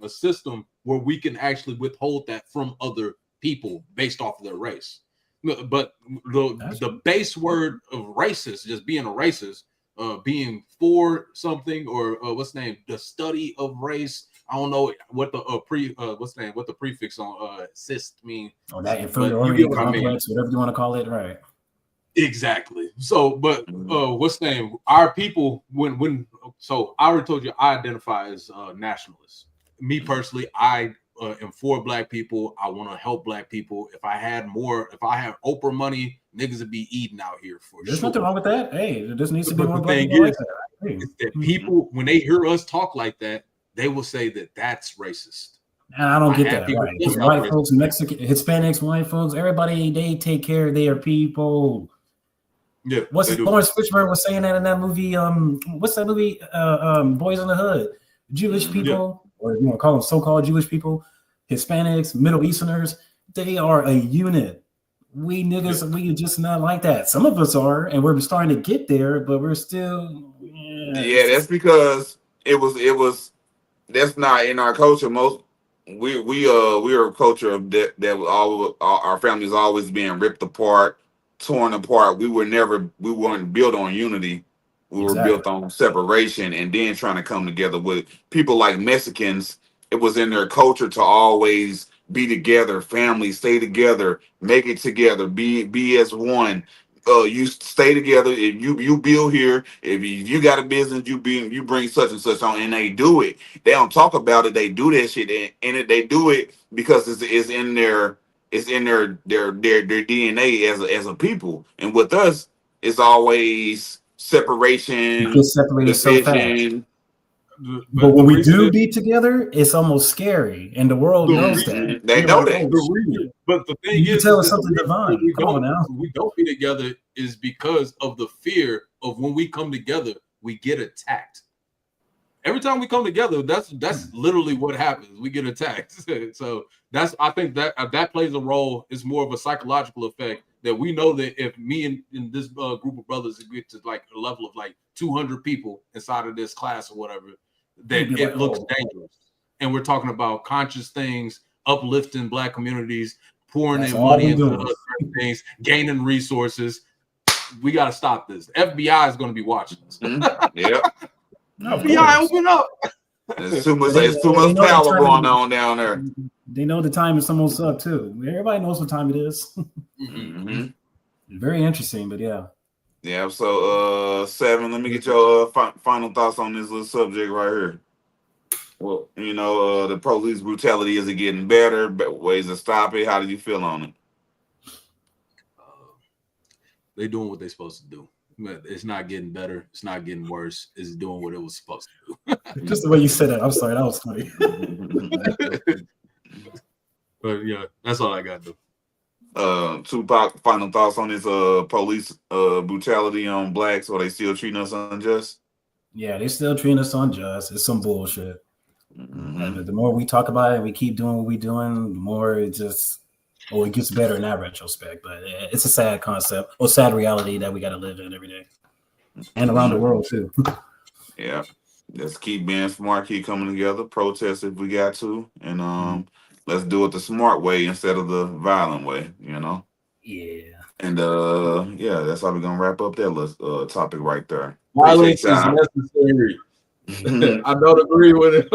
system where we can actually withhold that from other people based off of their race. But the base word of racist, just being a racist, being for something, or the study of race. I don't know what the prefix on "sist" mean. Oh, that inferiority complex, whatever you want to call it, right? Exactly. So, but our people, so I already told you I identify as nationalist. Me personally, I am for black people. I want to help black people. If I had Oprah money, niggas would be eating out here for sure. There's nothing wrong with that. Hey, there just needs to be more black people like that. That people, when they hear us talk like that, they will say that that's racist. And I don't get that. Right. White folks, Mexican, Hispanics, white folks, everybody, they take care of their people. Yeah. Lawrence Fishburne was saying that in that movie? What's that movie? Boys in the Hood. Jewish people, or you want to call them so-called Jewish people, Hispanics, Middle Easterners, they are a unit. We niggas, we just not like that. Some of us are, and we're starting to get there, but we're still. That's because it was. That's not in our culture. We are a culture of that all our families always being ripped apart, torn apart. We weren't built on unity. We were built on separation, and then trying to come together. With people like Mexicans, it was in their culture to always be together, family, stay together, make it together, be as one. you stay together. If you build here, if you got a business, you bring such and such on, and they do it. They don't talk about it. They do that shit, they do it because it's in their DNA as a people. And with us, it's always We separation, get separated so fast. division. But the when we reason do is be together, it's almost scary, and the world the knows reason that. They They're know like, that. "Oh the shit!" reason, but the thing You can is tell it's that the something reason that divine. Come on now. we don't be together is because of the fear of when we come together, we get attacked. Every time we come together, that's literally what happens. We get attacked. So I think that plays a role. It's more of a psychological effect that we know that if me and this group of brothers get to like a level of like 200 people inside of this class or whatever, You'd that be like, it looks "Oh, dangerous. And we're talking about conscious things, uplifting Black communities, pouring that's in all money we into doing." certain things, gaining resources. We got to stop this. The FBI is going to be watching us. Yep. No, of FBI, course. open up. There's too much. But they, There's too they much know that power going on down there. They know the time is almost up too. Everybody knows what time it is. Mm-hmm. Very interesting, but yeah. Yeah. So, Seven. Let me get your final thoughts on this little subject right here. Well, the police brutality, is it getting better? Ways to stop it? How do you feel on it? They doing what they're supposed to do. It's not getting better. It's not getting worse. It's doing what it was supposed to do. Just the way you said it. I'm sorry, that was funny. But yeah, that's all I got to do. Tupac, final thoughts on this police brutality on blacks, or they still treating us unjust? Yeah, they still treating us unjust. It's some bullshit. Mm-hmm. And the more we talk about it and we keep doing what we're doing, the more it gets better in that retrospect. But it's a sad concept or sad reality that we got to live in every day and around the world too. Yeah, just keep being smart, keep coming together, protest if we got to, and let's do it the smart way instead of the violent way. Yeah. And yeah, that's how we're gonna wrap up that list, topic right there. Violence is necessary. I don't agree with it.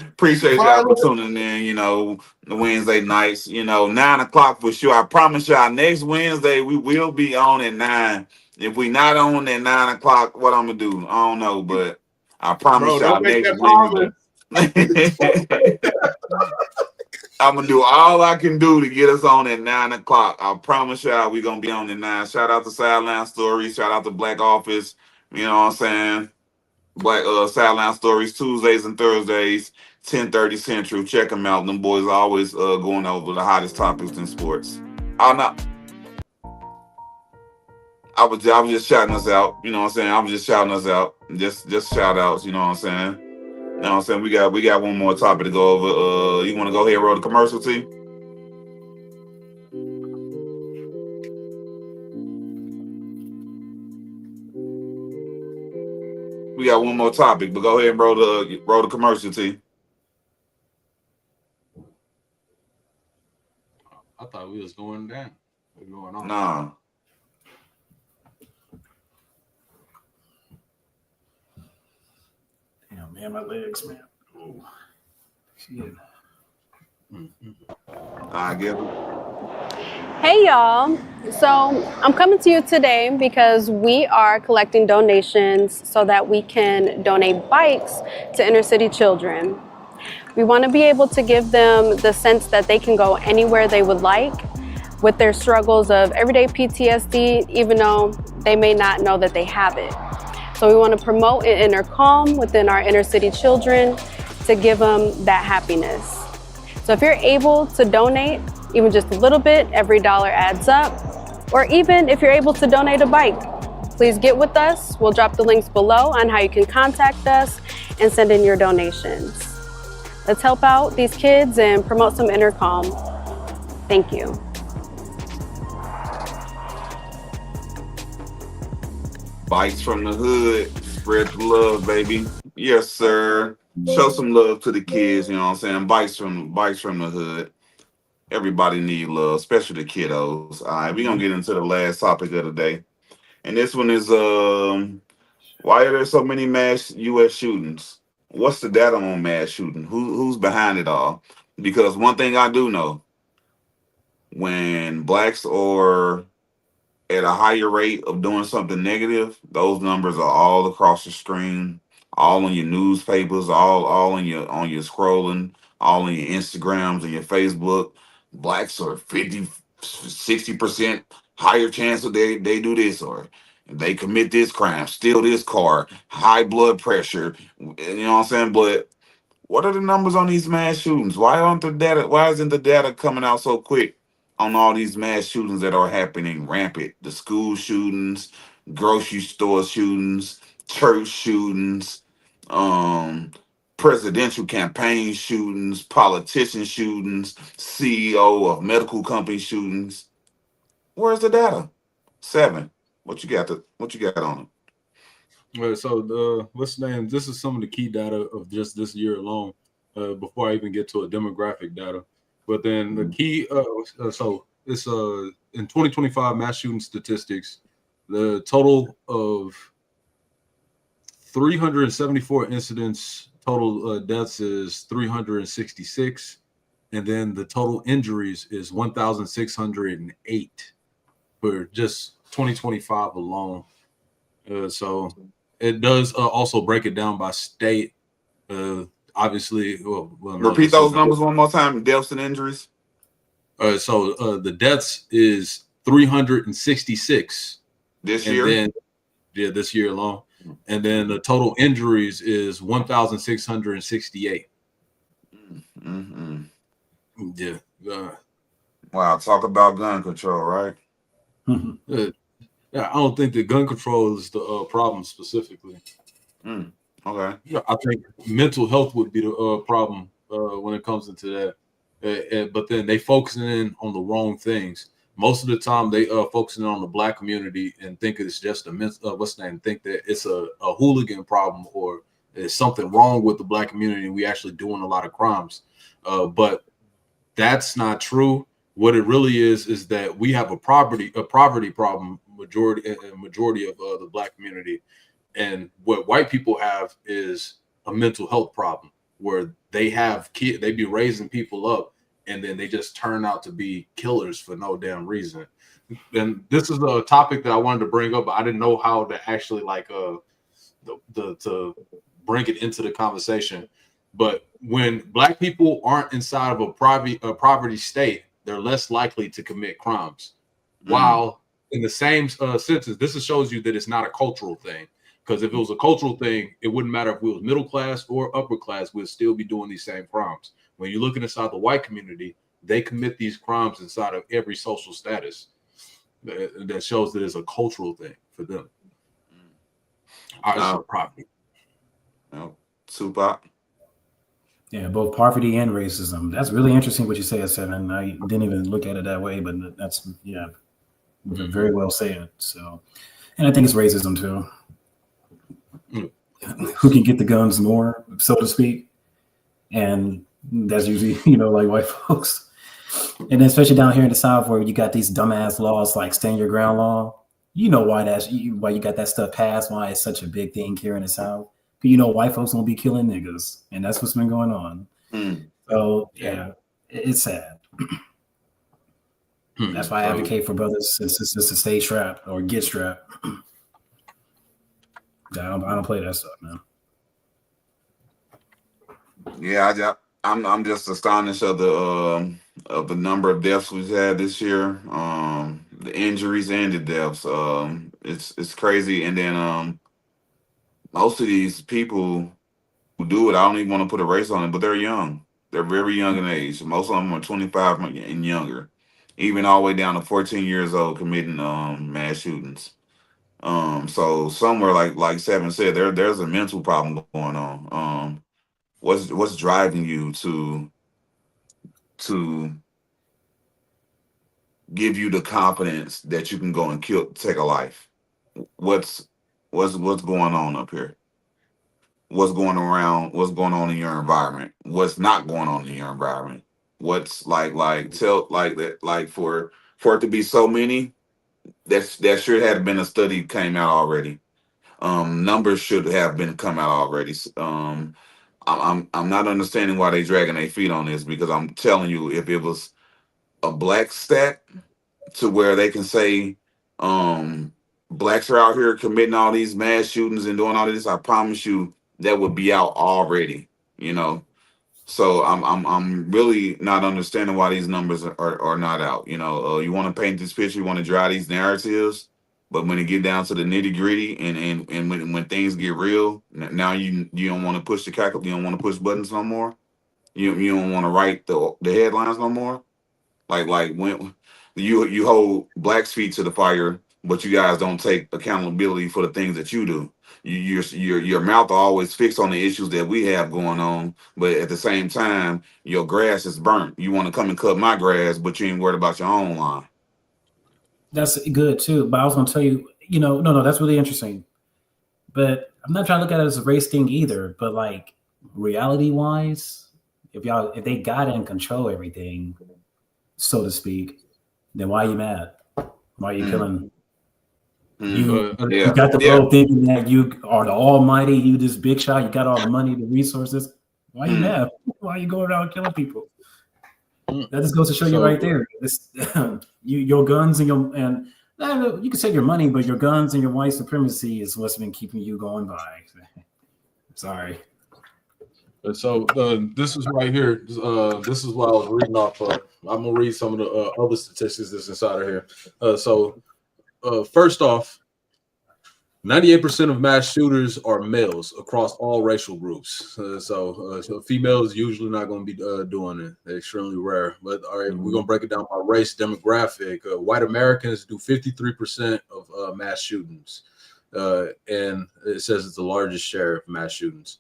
Appreciate y'all for tuning in. The Wednesday nights. 9 o'clock for sure. I promise y'all, next Wednesday we will be on at 9. If we not on at 9 o'clock, what I'm gonna do? I don't know, but I promise y'all next Wednesday. I'm gonna do all I can do to get us on at 9 o'clock. I promise y'all we're gonna be on at 9. Shout out to Sideline Stories. Shout out to Black Office. You know what I'm saying? Black Sideline Stories Tuesdays and Thursdays, 10:30 Central. Check them out. Them boys are always going over the hottest topics in sports. I was just shouting us out. You know what I'm saying? I was just shouting us out. Just shout outs. You know what I'm saying? You know what I'm saying? We got one more topic to go over. You want to go ahead and roll the commercial, T? We got one more topic, but go ahead and roll the commercial, T. I thought we was going down. What's going on? Nah. Damn, man, my legs, man. Oh, shit. I get it. Hey y'all, so I'm coming to you today because we are collecting donations so that we can donate bikes to inner city children. We want to be able to give them the sense that they can go anywhere they would like with their struggles of everyday PTSD, even though they may not know that they have it. So we want to promote an inner calm within our inner city children to give them that happiness. So if you're able to donate, even just a little bit, every dollar adds up. Or even if you're able to donate a bike, please get with us. We'll drop the links below on how you can contact us and send in your donations. Let's help out these kids and promote some inner calm. Thank you. Bites from the hood. Spread the love, baby. Yes, sir. Show some love to the kids, you know what I'm saying? Bites from the hood. Everybody need love, especially the kiddos. All right, we're gonna get into the last topic of the day. And this one is why are there so many mass US shootings? What's the data on mass shooting? Who's behind it all? Because one thing I do know, when blacks or at a higher rate of doing something negative, those numbers are all across the screen, all in your newspapers, all in your scrolling, all in your Instagrams and your Facebook. Blacks are 50, 60% higher chance of they do this, or they commit this crime, steal this car, high blood pressure. You know what I'm saying? But what are the numbers on these mass shootings? Why aren't the data? Why isn't the data coming out so quick on all these mass shootings that are happening rampant? The school shootings, grocery store shootings, church shootings, um, presidential campaign shootings, politician shootings, CEO of medical company shootings. Where's the data? 7. What you got on So what's the name? This is some of the key data of just this year alone. Before I even get to a demographic data, but then the key. So it's in 2025 mass shooting statistics, the total of 374 incidents, total deaths is 366, and then the total injuries is 1,608 for just 2025 alone. So it does also break it down by state. Obviously, well, Repeat those numbers one more time. Deaths and injuries. So the deaths is 366 this and year. Then, yeah, this year alone, and then the total injuries is 1,668. Mm-hmm. Yeah. Wow. Talk about gun control, right? Yeah, I don't think that gun control is the problem specifically. Okay. Yeah, I think mental health would be the problem when it comes into that. But then they focusing in on the wrong things. Most of the time, they focusing on the black community and think it's just a think that it's a hooligan problem or there's something wrong with the black community and we actually doing a lot of crimes. But that's not true. What it really is that we have a poverty problem majority of the black community, and what white people have is a mental health problem where they have they be raising people up and then they just turn out to be killers for no damn reason. And this is a topic that I wanted to bring up, but I didn't know how to actually to bring it into the conversation. But when black people aren't inside of a poverty state, they're less likely to commit crimes. While in the same sentence, this shows you that it's not a cultural thing. Because if it was a cultural thing, it wouldn't matter if we was middle class or upper class, we'd still be doing these same crimes. When you're looking inside the white community, they commit these crimes inside of every social status. That shows that it's a cultural thing for them. Ours is property. Tupac. Yeah, both poverty and racism. That's really interesting what you say, Seven. I didn't even look at it that way, but that's very well said. So, and I think it's racism too. Who can get the guns more, so to speak, and that's usually like white folks. And then especially down here in the South, where you got these dumbass laws like stand your ground law. You know why why you got that stuff passed? Why it's such a big thing here in the South? White folks won't be killing niggas, and that's what's been going on. So yeah, it's sad. That's why I advocate for brothers and sisters to stay strapped or get strapped. I don't play that stuff, man. Yeah, I'm just astonished of the number of deaths we've had this year, the injuries and the deaths. It's crazy, and then most of these people who do it, I don't even want to put a race on it, but they're young. They're very young in age. Most of them are 25 and younger, even all the way down to 14 years old committing mass shootings. So somewhere like Seven said, there's a mental problem going on. What's driving you to give you the confidence that you can go and take a life? What's going on up here? What's going on in your environment? What's not going on in your environment? What's for it to be so many, that should have been a study came out already. Numbers should have been come out already. I'm not understanding why they dragging their feet on this, because I'm telling you, if it was a black stat to where they can say blacks are out here committing all these mass shootings and doing all of this, I promise you that would be out already. You know, so I'm really not understanding why these numbers are not out. You know, you want to paint this picture, you want to draw these narratives, but when it get down to the nitty gritty and when things get real, now you don't want to push the cackle, you don't want to push buttons no more. You don't want to write the headlines no more. Like when you hold blacks' feet to the fire, but you guys don't take accountability for the things that you do. Your mouth are always fixed on the issues that we have going on, but at the same time, your grass is burnt. You want to come and cut my grass, but you ain't worried about your own line. That's good too. But I was gonna tell you, no, that's really interesting. But I'm not trying to look at it as a race thing either. But like reality wise, if they got and control everything, so to speak, then why are you mad? Why are you killing? You got the world thinking that you are the almighty, you this big shot, you got all the money, the resources. Why are you mad? Why are you going around killing people? That just goes to show you right there. This, your guns and you can say your money, but your guns and your white supremacy is what's been keeping you going by. Sorry. So this is right here. This is what I was reading off of. I'm gonna read some of the other statistics that's inside of here. First off, 98% of mass shooters are males across all racial groups. So females usually not going to be doing it. They're extremely rare. But all right, we're going to break it down by race demographic. White Americans do 53% of mass shootings, and it says it's the largest share of mass shootings.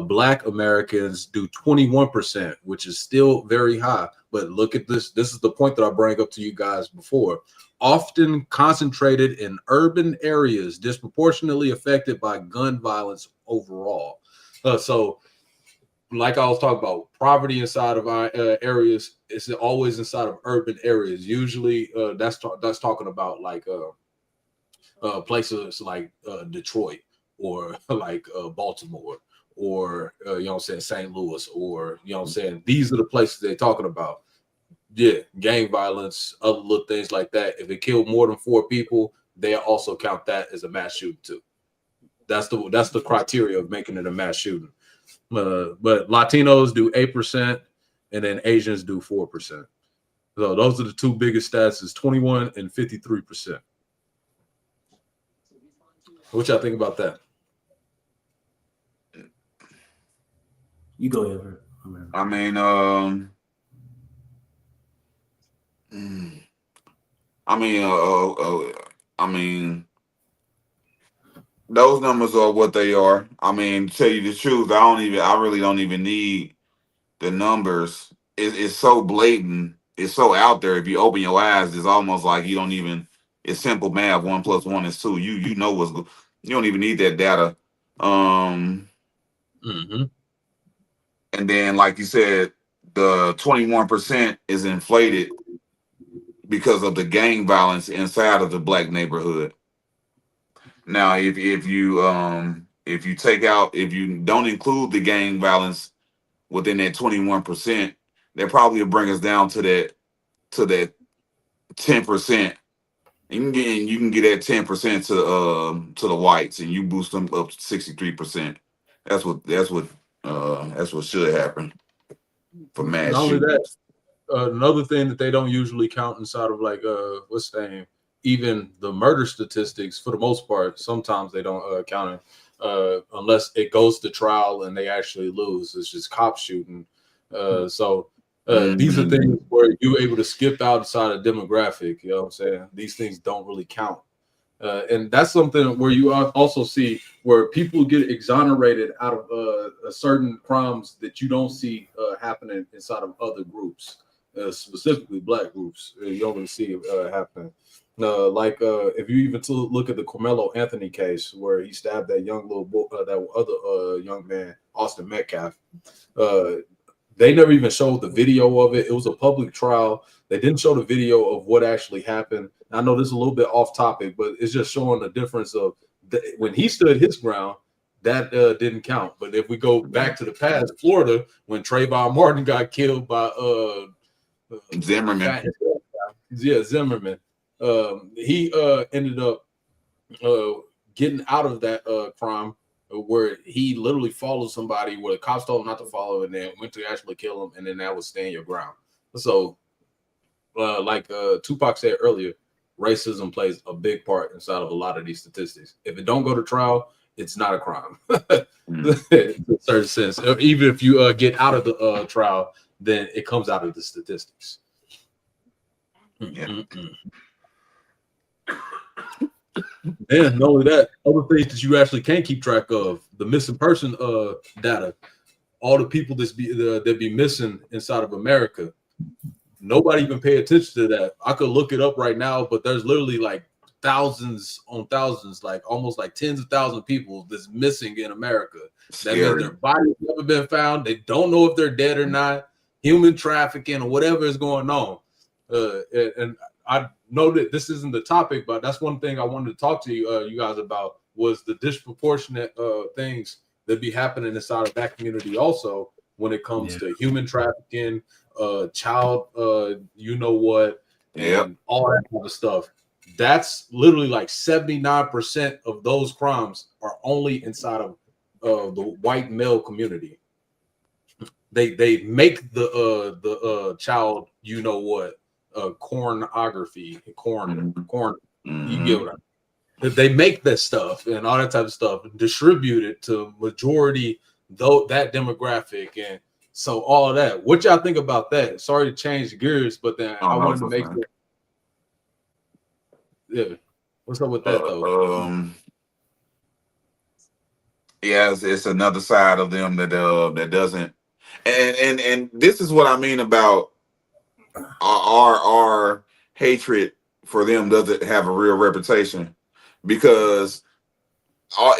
Black Americans do 21%, which is still very high. But look at this. This is the point that I bring up to you guys before. Often concentrated in urban areas, disproportionately affected by gun violence overall. So, like I was talking about, poverty inside of our areas is always inside of urban areas. Usually, that's talking about like places like Detroit or like Baltimore or you know what I'm saying, St. Louis, or you know what I'm saying. These are the places they're talking about. Yeah, gang violence, other little things like that. If it killed more than 4 people, they also count that as a mass shooting too. That's the criteria of making it a mass shooting. But Latinos do 8%, and then Asians do 4%. So those are the two biggest stats: is 21 and 53%. What y'all think about that? You go ahead. I mean, those numbers are what they are. I mean, to tell you the truth, I really don't even need the numbers. It's so blatant. It's so out there. If you open your eyes, it's almost like you don't even. It's simple math. 1 + 1 is 2. You know what's. You don't even need that data. And then, like you said, the 21% is inflated because of the gang violence inside of the black neighborhood. Now, if you don't include the gang violence within that 21%, that probably will bring us down to that 10%. You can get that 10% to the whites, and you boost them up to 63%. That's what should happen for mass Not only shootings. that, another thing that they don't usually count inside of like what's the name? Even the murder statistics, for the most part, sometimes they don't count it unless it goes to trial and they actually lose. It's just cop shooting. These are things where you're able to skip outside of demographic. You know what I'm saying? These things don't really count. And that's something where you also see where people get exonerated out of certain crimes that you don't see happening inside of other groups, specifically black groups. You don't really see it happening. If you even look at the Carmelo Anthony case where he stabbed that young little boy, that other young man, Austin Metcalf. They never even showed the video of it. It was a public trial. They didn't show the video of what actually happened. I know this is a little bit off topic, but it's just showing the difference of when he stood his ground, that didn't count. But if we go back to the past, Florida, when Trayvon Martin got killed by Zimmerman. Zimmerman. He ended up getting out of that crime where he literally followed somebody where the cops told him not to follow and then went to actually kill him, and then that was stand your ground. So like Tupac said earlier, racism plays a big part inside of a lot of these statistics. If it don't go to trial, it's not a crime. In a certain sense. Even if you get out of the trial, then it comes out of the statistics. And not only that, other things that you actually can keep track of, the missing person data, all the people that be missing inside of America. Nobody even pay attention to that. I could look it up right now, but there's literally like thousands on thousands, like almost like tens of thousands of people that's missing in America. That means their body's never been found. They don't know if they're dead or not. Human trafficking or whatever is going on. And I know that this isn't the topic, but that's one thing I wanted to talk to you guys about was the disproportionate things that be happening inside of that community also when it comes to human trafficking, child, you know what, and all that kind of stuff. That's literally like 79% of those crimes are only inside of the white male community. They make the child, you know what, pornography, corn. You get what they make this stuff and all that type of stuff, distribute it to majority though that demographic, and so all of that. What y'all think about that? Sorry to change gears, but then I wanted to make sure. Yeah, what's up with that though? Yeah, it's another side of them that doesn't, and this is what I mean about our hatred for them doesn't have a real reputation, because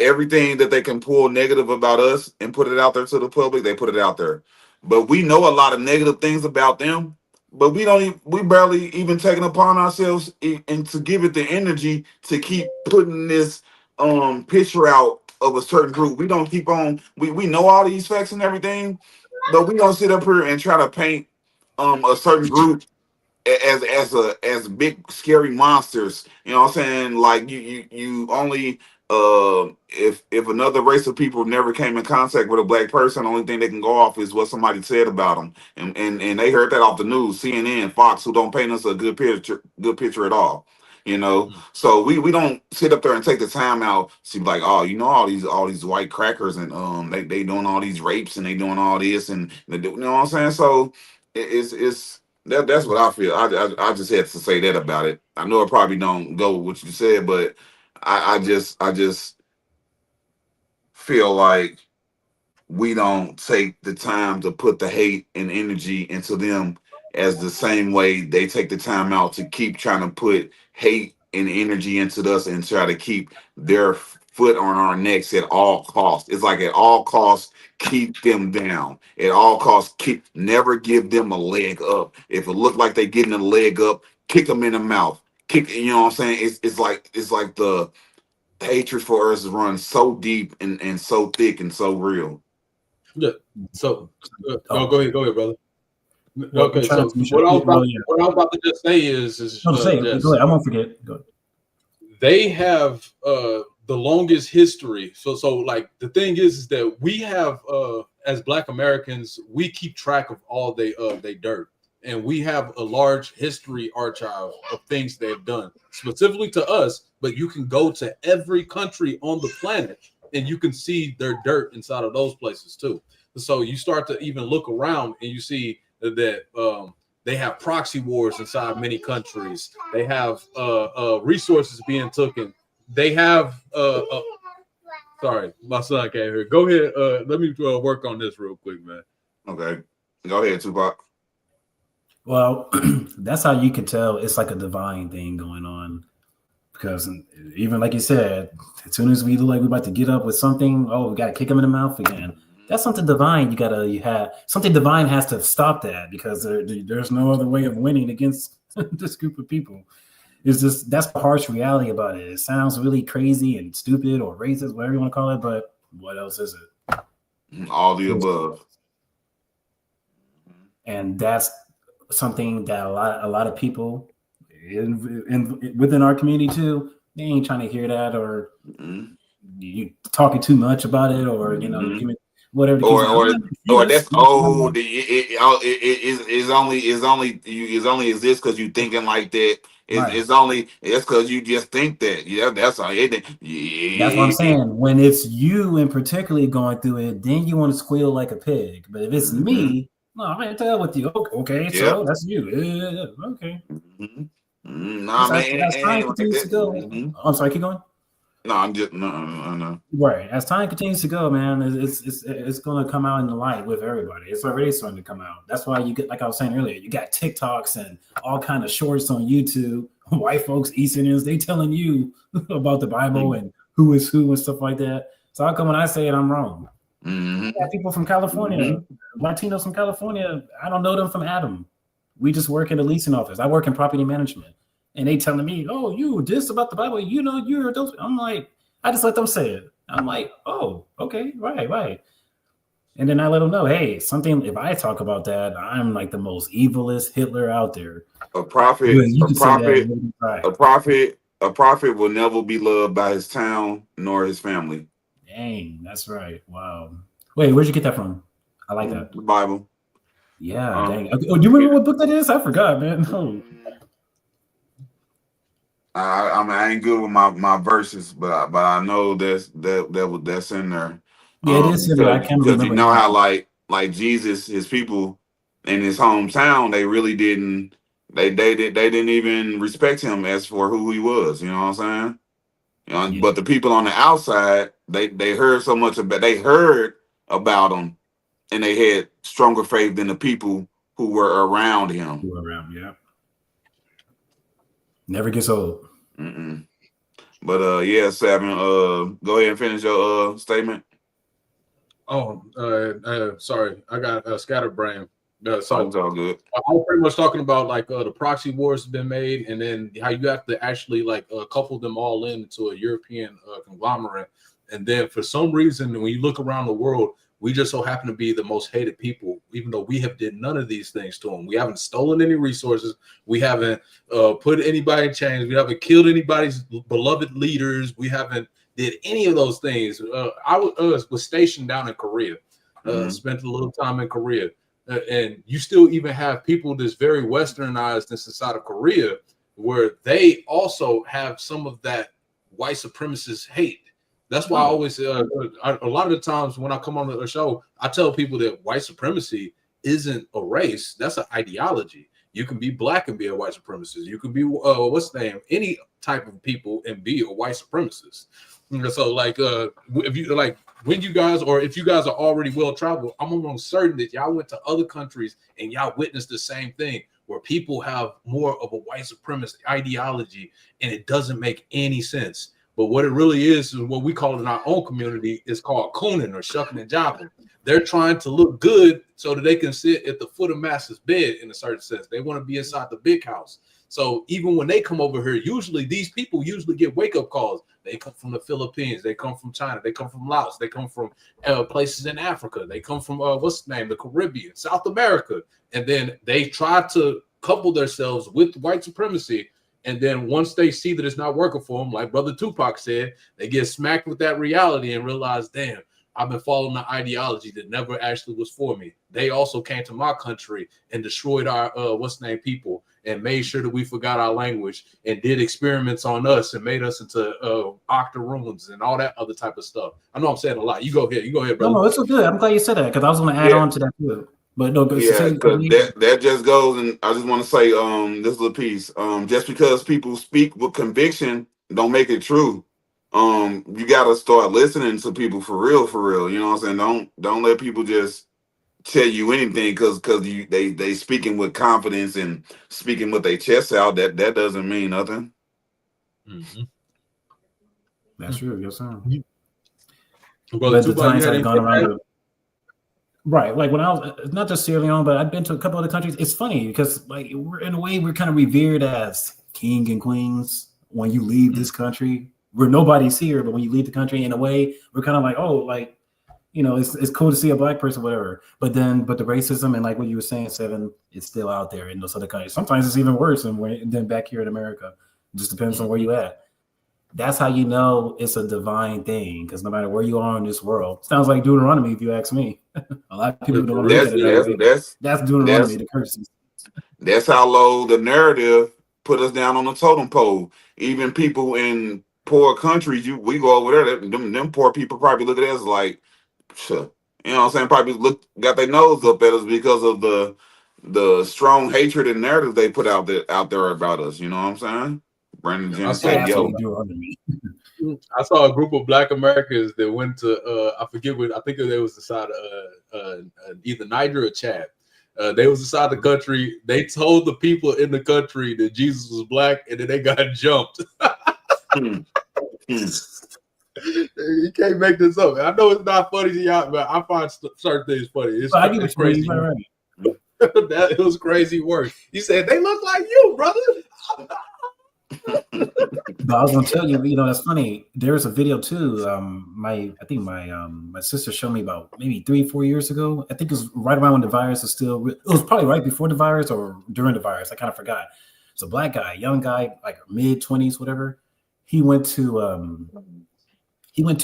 everything that they can pull negative about us and put it out there to the public, they put it out there. But we know a lot of negative things about them, but we barely even taking upon ourselves and to give it the energy to keep putting this picture out of a certain group. We don't keep on. We know all these facts and everything, but we don't sit up here and try to paint a certain group as big scary monsters. You know what I'm saying? Like you only if another race of people never came in contact with a black person, the only thing they can go off is what somebody said about them, and they heard that off the news, CNN, Fox, who don't paint us a good picture at all. You know, so we don't sit up there and take the time out to be like, oh, you know, all these white crackers and they doing all these rapes and they doing all this and you know what I'm saying? So it's that's what I feel. I just had to say that about it. I know it probably don't go with what you said, but I just feel like we don't take the time to put the hate and energy into them as the same way they take the time out to keep trying to put hate and energy into us and try to keep their foot on our necks at all costs. It's like at all costs, keep them down. At all costs, never give them a leg up. If it look like they getting a leg up, kick them in the mouth. You know what I'm saying? It's like the hatred for us runs so deep and so thick and so real. Yeah. So go ahead, brother. Okay, so what I was about to just say is go ahead. I won't forget. Go ahead. They have the longest history. So like the thing is that we have as Black Americans, we keep track of all they dirt, and we have a large history archive of things they've done specifically to us. But you can go to every country on the planet and you can see their dirt inside of those places too. So you start to even look around and you see that they have proxy wars inside many countries. They have resources being taken. They have sorry, my son came here. Go ahead. Let me work on this real quick, man. Okay, go ahead, Tupac. Well, that's how you can tell it's like a divine thing going on, because even like you said, as soon as we look like we're about to get up with something, oh, we got to kick him in the mouth again. That's something divine. You have something divine has to stop that, because there's no other way of winning against this group of people. It's just, that's the harsh reality about it. It sounds really crazy and stupid or racist, whatever you want to call it, but what else is it? All the above. And that's something that a lot of people, within our community too, they ain't trying to hear that, or you talking too much about it, or whatever the case. Or that's old. It's only exist because you thinking like that. It's because you just think that. Yeah, that's all. That's what I'm saying. When it's you and particularly going through it, then you want to squeal like a pig. But if it's me, no, I'm gonna tell with you. Okay, so that's you. Okay. Nah, man. As time continues to go, I'm sorry. Keep going. No, I'm just no. Right. As time continues to go, man, it's going to come out in the light with everybody. It's already starting to come out. That's why you get, like I was saying earlier, you got TikToks and all kind of shorts on YouTube. White folks, East Indians, they telling you about the Bible and who is who and stuff like that. So how come when I say it, I'm wrong? You got people from California, Latinos from California. I don't know them from Adam. We just work in the leasing office. I work in property management. And they telling me, oh, you this about the Bible, you're those. I'm like, I just let them say it. I'm like, oh, okay, right. And then I let them know, hey, if I talk about that, I'm like the most evilest Hitler out there. A prophet will never be loved by his town nor his family. Dang, that's right. Wow. Wait, where'd you get that from? I like that. The Bible. Yeah, dang. Okay. Oh, do you remember what book that is? I forgot, man. Oh. I ain't good with my verses, but I know that's in there. Yeah, it is in there. I can't remember. Because you know how like Jesus, his people in his hometown, they really didn't they didn't even respect him as for who he was. You know what I'm saying? But the people on the outside, they heard so much about him, and they had stronger faith than the people who were around him. Yeah. Never gets old. But yeah, Seven. Go ahead and finish your statement. Sorry, I got scatterbrain. So it's all good. I was pretty much talking about like the proxy wars have been made, and then how you have to actually like couple them all into a European conglomerate, and then for some reason when you look around the world, we just so happen to be the most hated people, even though we have did none of these things to them. We haven't stolen any resources. We haven't put anybody in chains. We haven't killed anybody's beloved leaders. We haven't did any of those things. I was stationed down in Korea, spent a little time in Korea. And you still even have people that's very westernized inside of Korea where they also have some of that white supremacist hate. That's why I always a lot of the times when I come on the show, I tell people that white supremacy isn't a race. That's an ideology. You can be black and be a white supremacist. You can be any type of people and be a white supremacist. So like if you like when you guys or if you guys are already well traveled, I'm almost certain that y'all went to other countries and y'all witnessed the same thing where people have more of a white supremacist ideology and it doesn't make any sense. But what it really is what we call in our own community is called cooning or shucking and jiving. They're trying to look good so that they can sit at the foot of master's bed in a certain sense. They want to be inside the big house. So even when they come over here, usually these people usually get wake-up calls. They come from the Philippines. They come from China. They come from Laos. They come from places in Africa. They come from, the Caribbean, South America. And then they try to couple themselves with white supremacy. And then once they see that it's not working for them, like Brother Tupac said, they get smacked with that reality and realize, damn, I've been following the ideology that never actually was for me. They also came to my country and destroyed our people and made sure that we forgot our language and did experiments on us and made us into octoroons and all that other type of stuff. I know I'm saying a lot. You go ahead, brother. No, it's good. I'm glad you said that because I was going to add on to that too. But no, that just goes, and I just want to say this little piece. Just because people speak with conviction, don't make it true. You gotta start listening to people for real. You know what I'm saying? Don't let people just tell you anything because they speaking with confidence and speaking with their chest out. That doesn't mean nothing. Mm-hmm. That's true. Yes, sir. But the times I've gone around. Right, like when I was not just Sierra Leone, but I've been to a couple other countries. It's funny because, like, we're kind of revered as king and queens when you leave this country. Where nobody's here, but when you leave the country, in a way, we're kind of like, oh, like you know, it's cool to see a black person, whatever. But the racism and like what you were saying, Seven, it's still out there in those other countries. Sometimes it's even worse than back here in America. It just depends on where you at. That's how you know it's a divine thing, because no matter where you are in this world, sounds like Deuteronomy if you ask me. A lot of people don't want to look at it that way. That's Deuteronomy, the curses. That's how low the narrative put us down on the totem pole. Even people in poor countries, we go over there, them poor people probably look at us like, sure. You know what I'm saying? Probably got their nose up at us because of the strong hatred and narrative they put out there about us. You know what I'm saying? Brandon Jennings said, "Yo, I saw a group of Black Americans that went to I forget what, I think they was the side of either Niger or Chad. They was inside the country. They told the people in the country that Jesus was black, and then they got jumped. You can't make this up. I know it's not funny to y'all, but I find certain things funny. It's crazy. It was crazy work. He said they look like you, brother. But I was gonna tell you, you know, that's funny. There's a video too. I think my sister showed me about maybe 3-4 years ago. I think it was right around when the virus was still. It was probably right before the virus or during the virus. I kind of forgot. It's a black guy, young guy, like mid-20s, whatever. He went to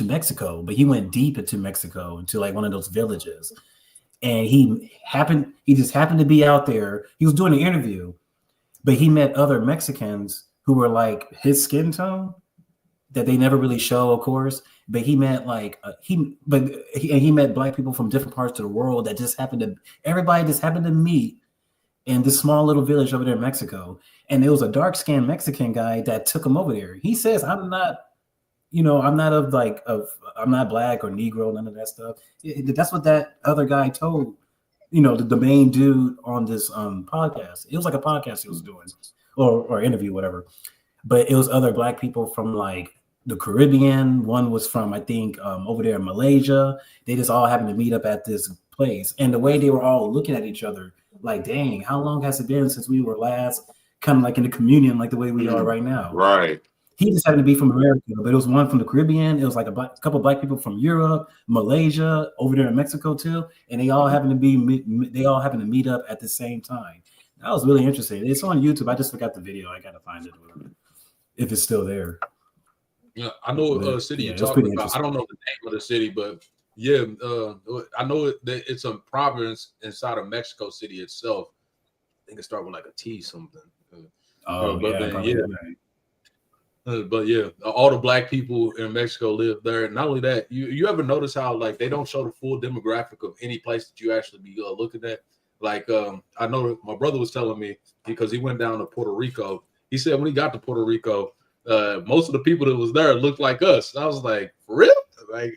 Mexico, but he went deep into Mexico, into like one of those villages, and he just happened to be out there. He was doing an interview, but he met other Mexicans who were like his skin tone that they never really show, of course. But he met like he met black people from different parts of the world that everybody just happened to meet in this small little village over there in Mexico. And it was a dark-skinned Mexican guy that took him over there. He says, I'm not black or Negro, none of that stuff. That's what that other guy told, you know, the main dude on this podcast. It was like a podcast he was doing, or interview, whatever. But it was other black people from like the Caribbean. One was from, I think, over there in Malaysia. They just all happened to meet up at this place. And the way they were all looking at each other, like, dang, how long has it been since we were last kind of like in the communion, like the way we are right now? Right. He just happened to be from America, but it was one from the Caribbean. It was like a couple of black people from Europe, Malaysia, over there in Mexico too, and they all happened to meet up at the same time. That was really interesting. It's on YouTube. I just forgot the video. I gotta find it if it's still there. Yeah, I know a city you're talking about. I don't know the name of the city, but yeah, I know that it's a province inside of Mexico City itself. I think it started with like a T something. But yeah, all the black people in Mexico live there. And not only that, you ever notice how like they don't show the full demographic of any place that you actually be looking at? Like I know my brother was telling me, because he went down to Puerto Rico. He said when he got to Puerto Rico, most of the people that was there looked like us. And I was like, for real? Like,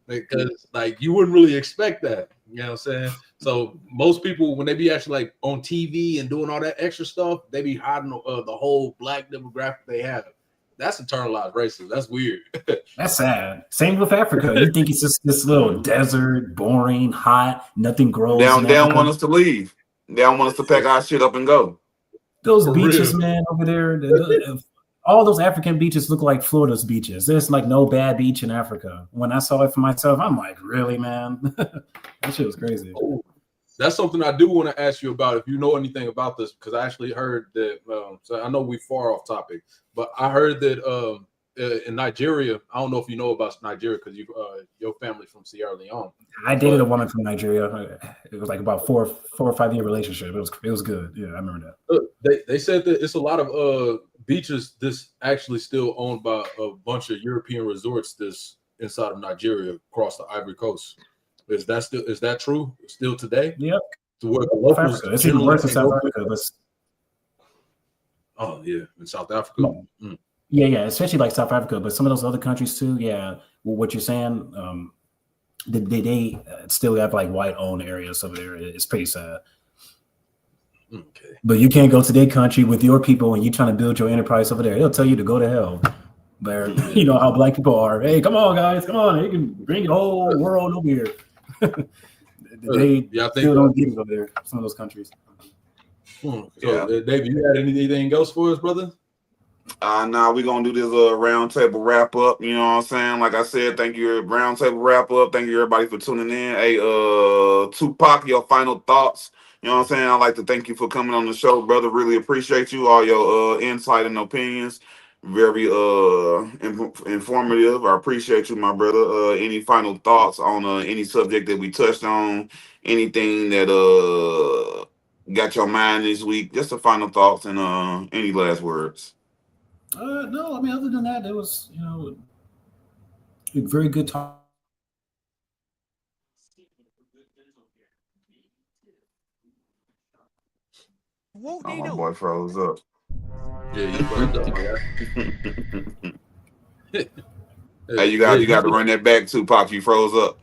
because like you wouldn't really expect that. You know what I'm saying? So most people, when they be actually like on TV and doing all that extra stuff, they be hiding the whole black demographic they have. That's internalized racism. That's weird. That's sad. Same with Africa. You think it's just this little desert, boring, hot, nothing grows. They don't want us to leave. They don't want us to pack our shit up and go. Those beaches, man, over there, all those African beaches look like Florida's beaches. There's like no bad beach in Africa. When I saw it for myself, I'm like, really, man? That shit was crazy. That's something I do want to ask you about, if you know anything about this, because I actually heard that. So I know we far off topic, but I heard that in Nigeria, I don't know if you know about Nigeria because your family's from Sierra Leone. I dated a woman from Nigeria. It was like about 4 or 5 year relationship. It was good. Yeah, I remember that. They said that it's a lot of beaches this actually still owned by a bunch of European resorts this inside of Nigeria across the Ivory Coast. Is that true still today? Yep. To where the locals, it's even worse in South Africa. Oh yeah, in South Africa. Yeah, especially like South Africa, but some of those other countries too. Yeah, well, what you're saying, they still have like white-owned areas over there. It's pretty sad. Okay. But you can't go to their country with your people and you trying to build your enterprise over there. They'll tell you to go to hell. But you know how black people are. Hey, come on, guys, come on. You can bring the whole world over here. They still don't get it over there. Some of those countries. So, David, you had anything else for us, brother? Now we're gonna do this round table wrap up. You know what I'm saying? Like I said, thank you, round table wrap up. Thank you everybody for tuning in. Hey, Tupac, your final thoughts. You know what I'm saying? I'd like to thank you for coming on the show, brother. Really appreciate you, all your insight and opinions. Very informative. I appreciate you, my brother. Any final thoughts on any subject that we touched on? Anything that got your mind this week? Just the final thoughts and any last words. No, I mean, other than that, it was a very good talk. Oh, my boy froze up. Yeah, you fucked up, Hey, you got to run that back, Tupac. You froze up.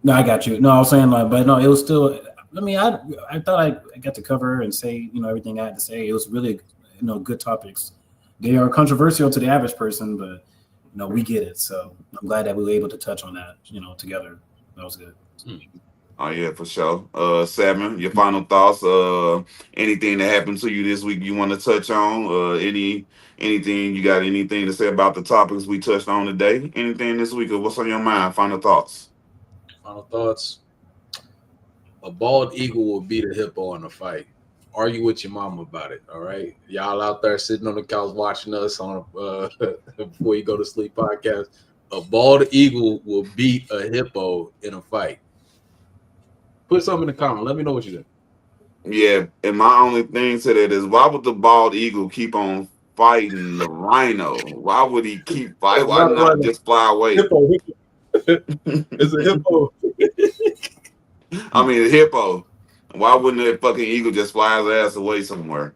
No, I got you. No, I was saying like, but no, it was still. I mean, I thought I got to cover and say everything I had to say. It was really good topics. They are controversial to the average person, but we get it. So I'm glad that we were able to touch on that together. That was good. Oh yeah, for sure. 7, your final thoughts. Anything that happened to you this week you want to touch on? Anything you got? Anything to say about the topics we touched on today? Anything this week, or what's on your mind? Final thoughts. Final thoughts. A bald eagle will beat a hippo in a fight. Argue with your mom about it. All right, y'all out there sitting on the couch watching us on before you go to sleep podcast. A bald eagle will beat a hippo in a fight. Put something in the comment. Let me know what you think. Yeah, and my only thing to that is, why would the bald eagle keep on fighting the rhino? Why would he keep fighting? Why not just fly away? Hippo. It's a hippo. I mean, a hippo. Why wouldn't that fucking eagle just fly his ass away somewhere?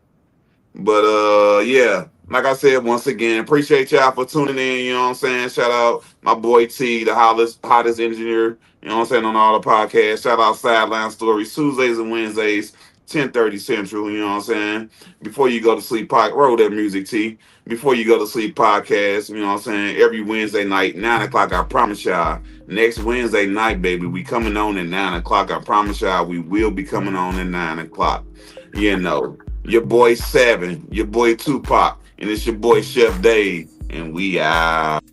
But yeah, like I said, once again, appreciate y'all for tuning in. You know what I'm saying? Shout out my boy T, the hottest engineer. You know what I'm saying, on all the podcasts. Shout out Sideline Stories Tuesdays and Wednesdays, 10:30 Central. You know what I'm saying? Before you go to sleep, roll that music, T. Before you go to sleep, podcast. You know what I'm saying? Every Wednesday night, 9 o'clock. I promise y'all. Next Wednesday night, baby, we coming on at 9 o'clock. I promise y'all, we will be coming on at 9 o'clock. Your boy 7, your boy Tupac, and it's your boy Chef Dave, and we out.